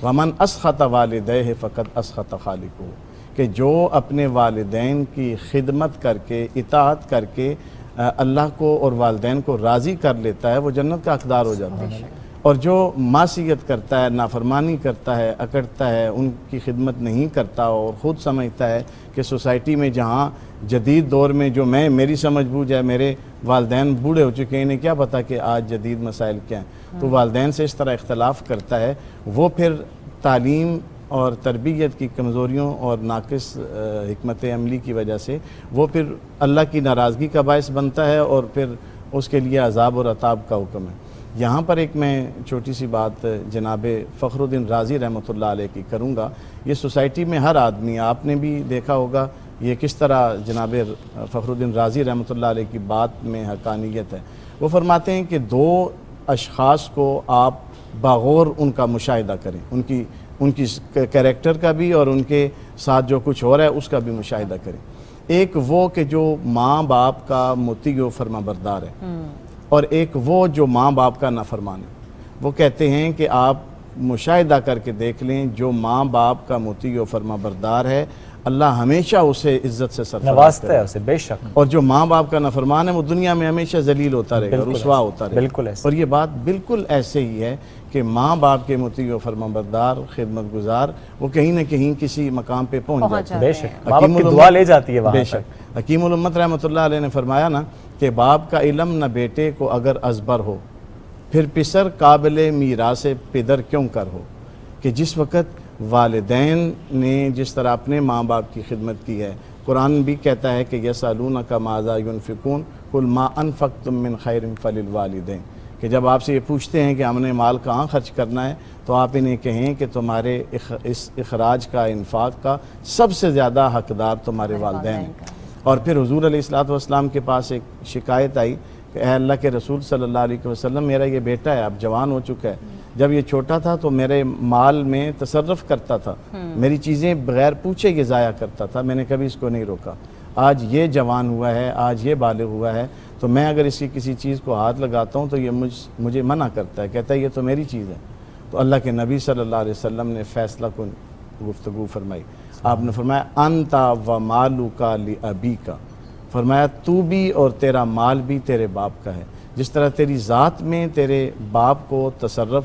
ومن اسخط والدیہ فقد اسخط خالقہ، کہ جو اپنے والدین کی خدمت کر کے، اطاعت کر کے اللہ کو اور والدین کو راضی کر لیتا ہے وہ جنت کا حقدار ہو جاتا ہے، اور جو معصیت کرتا ہے، نافرمانی کرتا ہے، اکڑتا ہے، ان کی خدمت نہیں کرتا اور خود سمجھتا ہے کہ سوسائٹی میں جہاں جدید دور میں جو میری سمجھ بوجھ ہے، میرے والدین بوڑھے ہو چکے ہیں، انہیں کیا پتہ کہ آج جدید مسائل کیا ہیں، تو والدین سے اس طرح اختلاف کرتا ہے، وہ پھر تعلیم اور تربیت کی کمزوریوں اور ناقص حکمت عملی کی وجہ سے وہ پھر اللہ کی ناراضگی کا باعث بنتا ہے اور پھر اس کے لیے عذاب اور عطاب کا حکم ہے۔ یہاں پر ایک میں چھوٹی سی بات جناب فخر الدین رازی رحمۃ اللہ علیہ کی کروں گا۔ یہ سوسائٹی میں ہر آدمی، آپ نے بھی دیکھا ہوگا یہ کس طرح جناب فخر الدین رازی رحمۃ اللہ علیہ کی بات میں حقانیت ہے۔ وہ فرماتے ہیں کہ دو اشخاص کو آپ باغور ان کا مشاہدہ کریں، ان کی کریکٹر کا بھی اور ان کے ساتھ جو کچھ ہو رہا ہے اس کا بھی مشاہدہ کریں۔ ایک وہ کہ جو ماں باپ کا مطیع و فرما بردار ہے، اور ایک وہ جو ماں باپ کا نافرمان ہے۔ وہ کہتے ہیں کہ آپ مشاہدہ کر کے دیکھ لیں، جو ماں باپ کا مطیع و فرما بردار ہے اللہ ہمیشہ اسے عزت سے سرفراز نوازتا ہے اسے، بے شک، اور جو ماں باپ کا نافرمان ہے وہ دنیا میں ہمیشہ ذلیل ہوتا رہے گا، رسوا ہوتا رہے گا۔ بالکل ایسے، اور یہ بات بالکل ایسے ہی ہے کہ ماں باپ کے مطیع و فرما بردار، خدمت گزار، وہ کہیں نہ کہیں کسی مقام پہ پہنچ جاتے ہیں۔ بے شک، ماں باپ کی دعا لے جاتی ہے وہاں بے شک۔ حکیم الامت رحمۃ اللہ علیہ نے فرمایا نا کہ باپ کا علم نہ بیٹے کو اگر ازبر ہو، پھر پسر قابل میراث پدر کیوں کر ہو، کہ جس وقت والدین نے جس طرح اپنے ماں باپ کی خدمت کی ہے، قرآن بھی کہتا ہے کہ یسألونک ماذا ینفقون قل ما انفقتم من خیر فللوالدین، کہ جب آپ سے یہ پوچھتے ہیں کہ ہم نے مال کہاں خرچ کرنا ہے تو آپ انہیں کہیں کہ تمہارے اس اخراج کا، انفاق کا سب سے زیادہ حقدار تمہارے والدین ہیں۔ اور پھر حضور علیہ الصلوۃ والسلام کے پاس ایک شکایت آئی کہ اے اللہ کے رسول صلی اللہ علیہ وسلم، میرا یہ بیٹا ہے، اب جوان ہو چکا ہے، جب یہ چھوٹا تھا تو میرے مال میں تصرف کرتا تھا، میری چیزیں بغیر پوچھے یہ ضائع کرتا تھا، میں نے کبھی اس کو نہیں روکا۔ آج یہ جوان ہوا ہے، آج یہ بالغ ہوا ہے، تو میں اگر اس کی کسی چیز کو ہاتھ لگاتا ہوں تو یہ مجھے منع کرتا ہے، کہتا ہے یہ تو میری چیز ہے۔ تو اللہ کے نبی صلی اللہ علیہ وسلم نے فیصلہ کن گفتگو فرمائی۔ آپ نے فرمایا انت و مالک لابیک، فرمایا تو بھی اور تیرا مال بھی تیرے باپ کا ہے۔ جس طرح تیری ذات میں تیرے باپ کو تصرف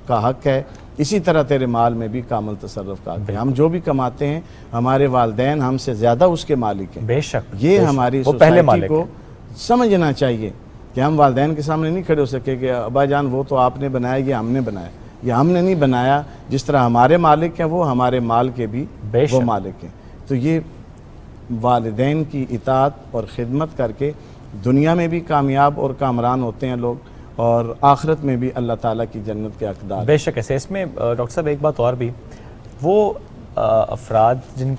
کا حق ہے، اسی طرح تیرے مال میں بھی کامل تصرف کا حق ہے۔ ہم جو بھی کماتے ہیں ہمارے والدین ہم سے زیادہ اس کے مالک ہیں، بے شک، یہ ہماری سوسائٹی کو سمجھنا چاہیے کہ ہم والدین کے سامنے نہیں کھڑے ہو سکے کہ ابا جان وہ تو آپ نے بنایا، یہ ہم نے بنایا، یہ ہم نے نہیں بنایا۔ جس طرح ہمارے مالک ہیں وہ ہمارے مال کے بھی وہ مالک ہیں۔ تو یہ والدین کی اطاعت اور خدمت کر کے دنیا میں بھی کامیاب اور کامران ہوتے ہیں لوگ، اور آخرت میں بھی اللہ تعالیٰ کی جنت کے حقدار۔ بے شک ایسے۔ اس میں ڈاکٹر صاحب ایک بات اور بھی، وہ افراد جن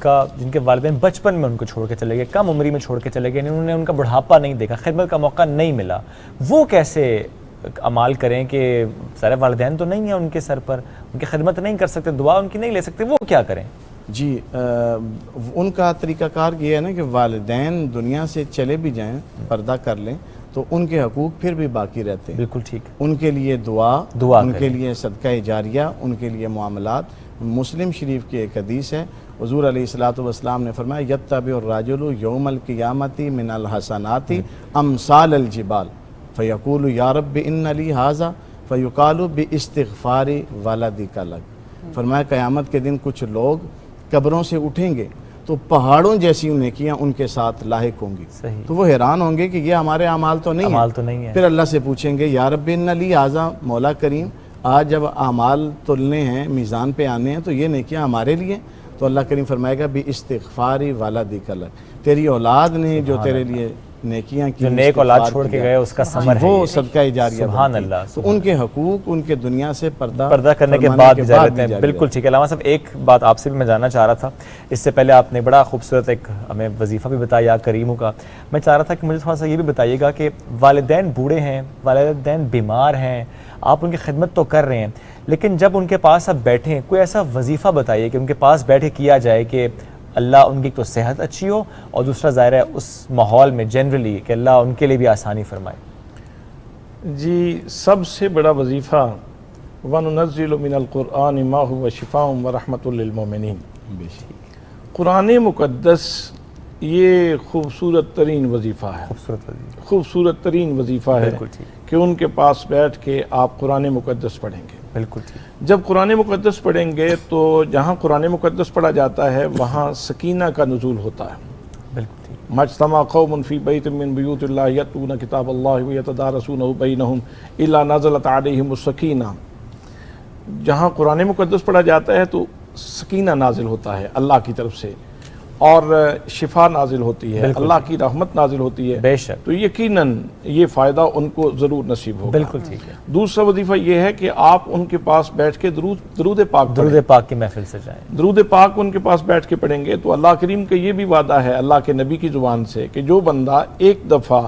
کے والدین بچپن میں ان کو چھوڑ کے چلے گئے، کم عمری میں چھوڑ کے چلے گئے، انہوں نے ان کا بڑھاپا نہیں دیکھا، خدمت کا موقع نہیں ملا، وہ کیسے عمال کریں کہ سارے والدین تو نہیں ہیں ان کے سر پر، ان کی خدمت نہیں کر سکتے، دعا ان کی نہیں لے سکتے، وہ کیا کریں؟ جی ان کا طریقہ کار یہ ہے نا کہ والدین دنیا سے چلے بھی جائیں، پردہ کر لیں، تو ان کے حقوق پھر بھی باقی رہتے ہیں۔ بالکل ٹھیک۔ ان کے لیے دعا ان کے لیے صدقہ جاریہ، ان کے لیے معاملات۔ مسلم شریف کی ایک حدیث ہے، حضور علیہ الصلوۃ والسلام نے فرمایا یتبع الرجل یوم القیامۃ من الحسنات امثال الجبال فیقول یا رب ان لی ھذا فیقال باستغفار ولدک لک۔ فرمایا قیامت کے دن کچھ لوگ قبروں سے اٹھیں گے تو پہاڑوں جیسی نیکیاں ان کے ساتھ لاحق ہوں گی، تو وہ حیران ہوں گے کہ یہ ہمارے اعمال تو نہیں ہیں۔ پھر اللہ سے پوچھیں گے یا رب ان لی ھذا، مولا کریم آج جب اعمال تلنے ہیں، میزان پہ آنے ہیں، تو یہ نیکیاں ہمارے لیے؟ تو اللہ کریم فرمائے گا باستغفار ولدک لک، تیری اولاد نے جو تیرے لیے نیکیاں کی، جو نیک اولاد چھوڑ کے گئے اس کا ثمر ہے، وہ صدقہ جاریہ۔ سبحان اللہ۔ تو ان کے حقوق ان کے دنیا سے پردہ کرنے کے بعد بھی جاری رہتے ہیں۔ بالکل ٹھیک ہے۔ علامہ صاحب ایک بات آپ سے بھی میں جاننا چاہ رہا تھا، اس سے پہلے آپ نے بڑا خوبصورت ایک ہمیں وظیفہ بھی بتایا یا کریموں کا، میں چاہ رہا تھا کہ مجھے تھوڑا سا یہ بھی بتائیے گا کہ والدین بوڑھے ہیں، والدین بیمار ہیں، آپ ان کی خدمت تو کر رہے ہیں، لیکن جب ان کے پاس آپ بیٹھیں کوئی ایسا وظیفہ بتائیے کہ ان کے پاس بیٹھے کیا جائے کہ اللہ ان کی تو صحت اچھی ہو، اور دوسرا ظاہر ہے اس ماحول میں جنرلی کہ اللہ ان کے لیے بھی آسانی فرمائے۔ جی سب سے بڑا وظیفہ وَنُنَزِّلُ مِنَ الْقُرْآنِ مَا هُوَ شِفَاءٌ وَرَحْمَةٌ لِّلْمُؤْمِنِينَ۔ قرآن مقدس یہ خوبصورت ترین وظیفہ ہے، خوبصورت ترین وظیفہ ہے کہ ان کے پاس بیٹھ کے آپ قرآن مقدس پڑھیں گے۔ بالکل ٹھیک۔ جب قرآن مقدس پڑھیں گے تو جہاں قرآن مقدس پڑھا جاتا ہے وہاں سکینہ کا نزول ہوتا ہے۔ بالکل ٹھیک۔ مجتمع قوم فی بیت من بیوت اللہ یتلون کتاب اللہ ویتدارسونہ بینہم الا نزلت علیہم السکینہ۔ جہاں قرآن مقدس پڑھا جاتا ہے تو سکینہ نازل ہوتا ہے اللہ کی طرف سے، اور شفا نازل ہوتی ہے، اللہ کی رحمت نازل ہوتی ہے، بے شک۔ تو یقیناً یہ فائدہ ان کو ضرور نصیب ہوگا۔ بالکل ٹھیک ہے۔ دوسرا وظیفہ یہ ہے کہ آپ ان کے پاس بیٹھ کے درود پاک کی محفل سے جائیں، درود پاک ان کے پاس بیٹھ کے پڑھیں گے تو اللہ کریم کا یہ بھی وعدہ ہے اللہ کے نبی کی زبان سے کہ جو بندہ ایک دفعہ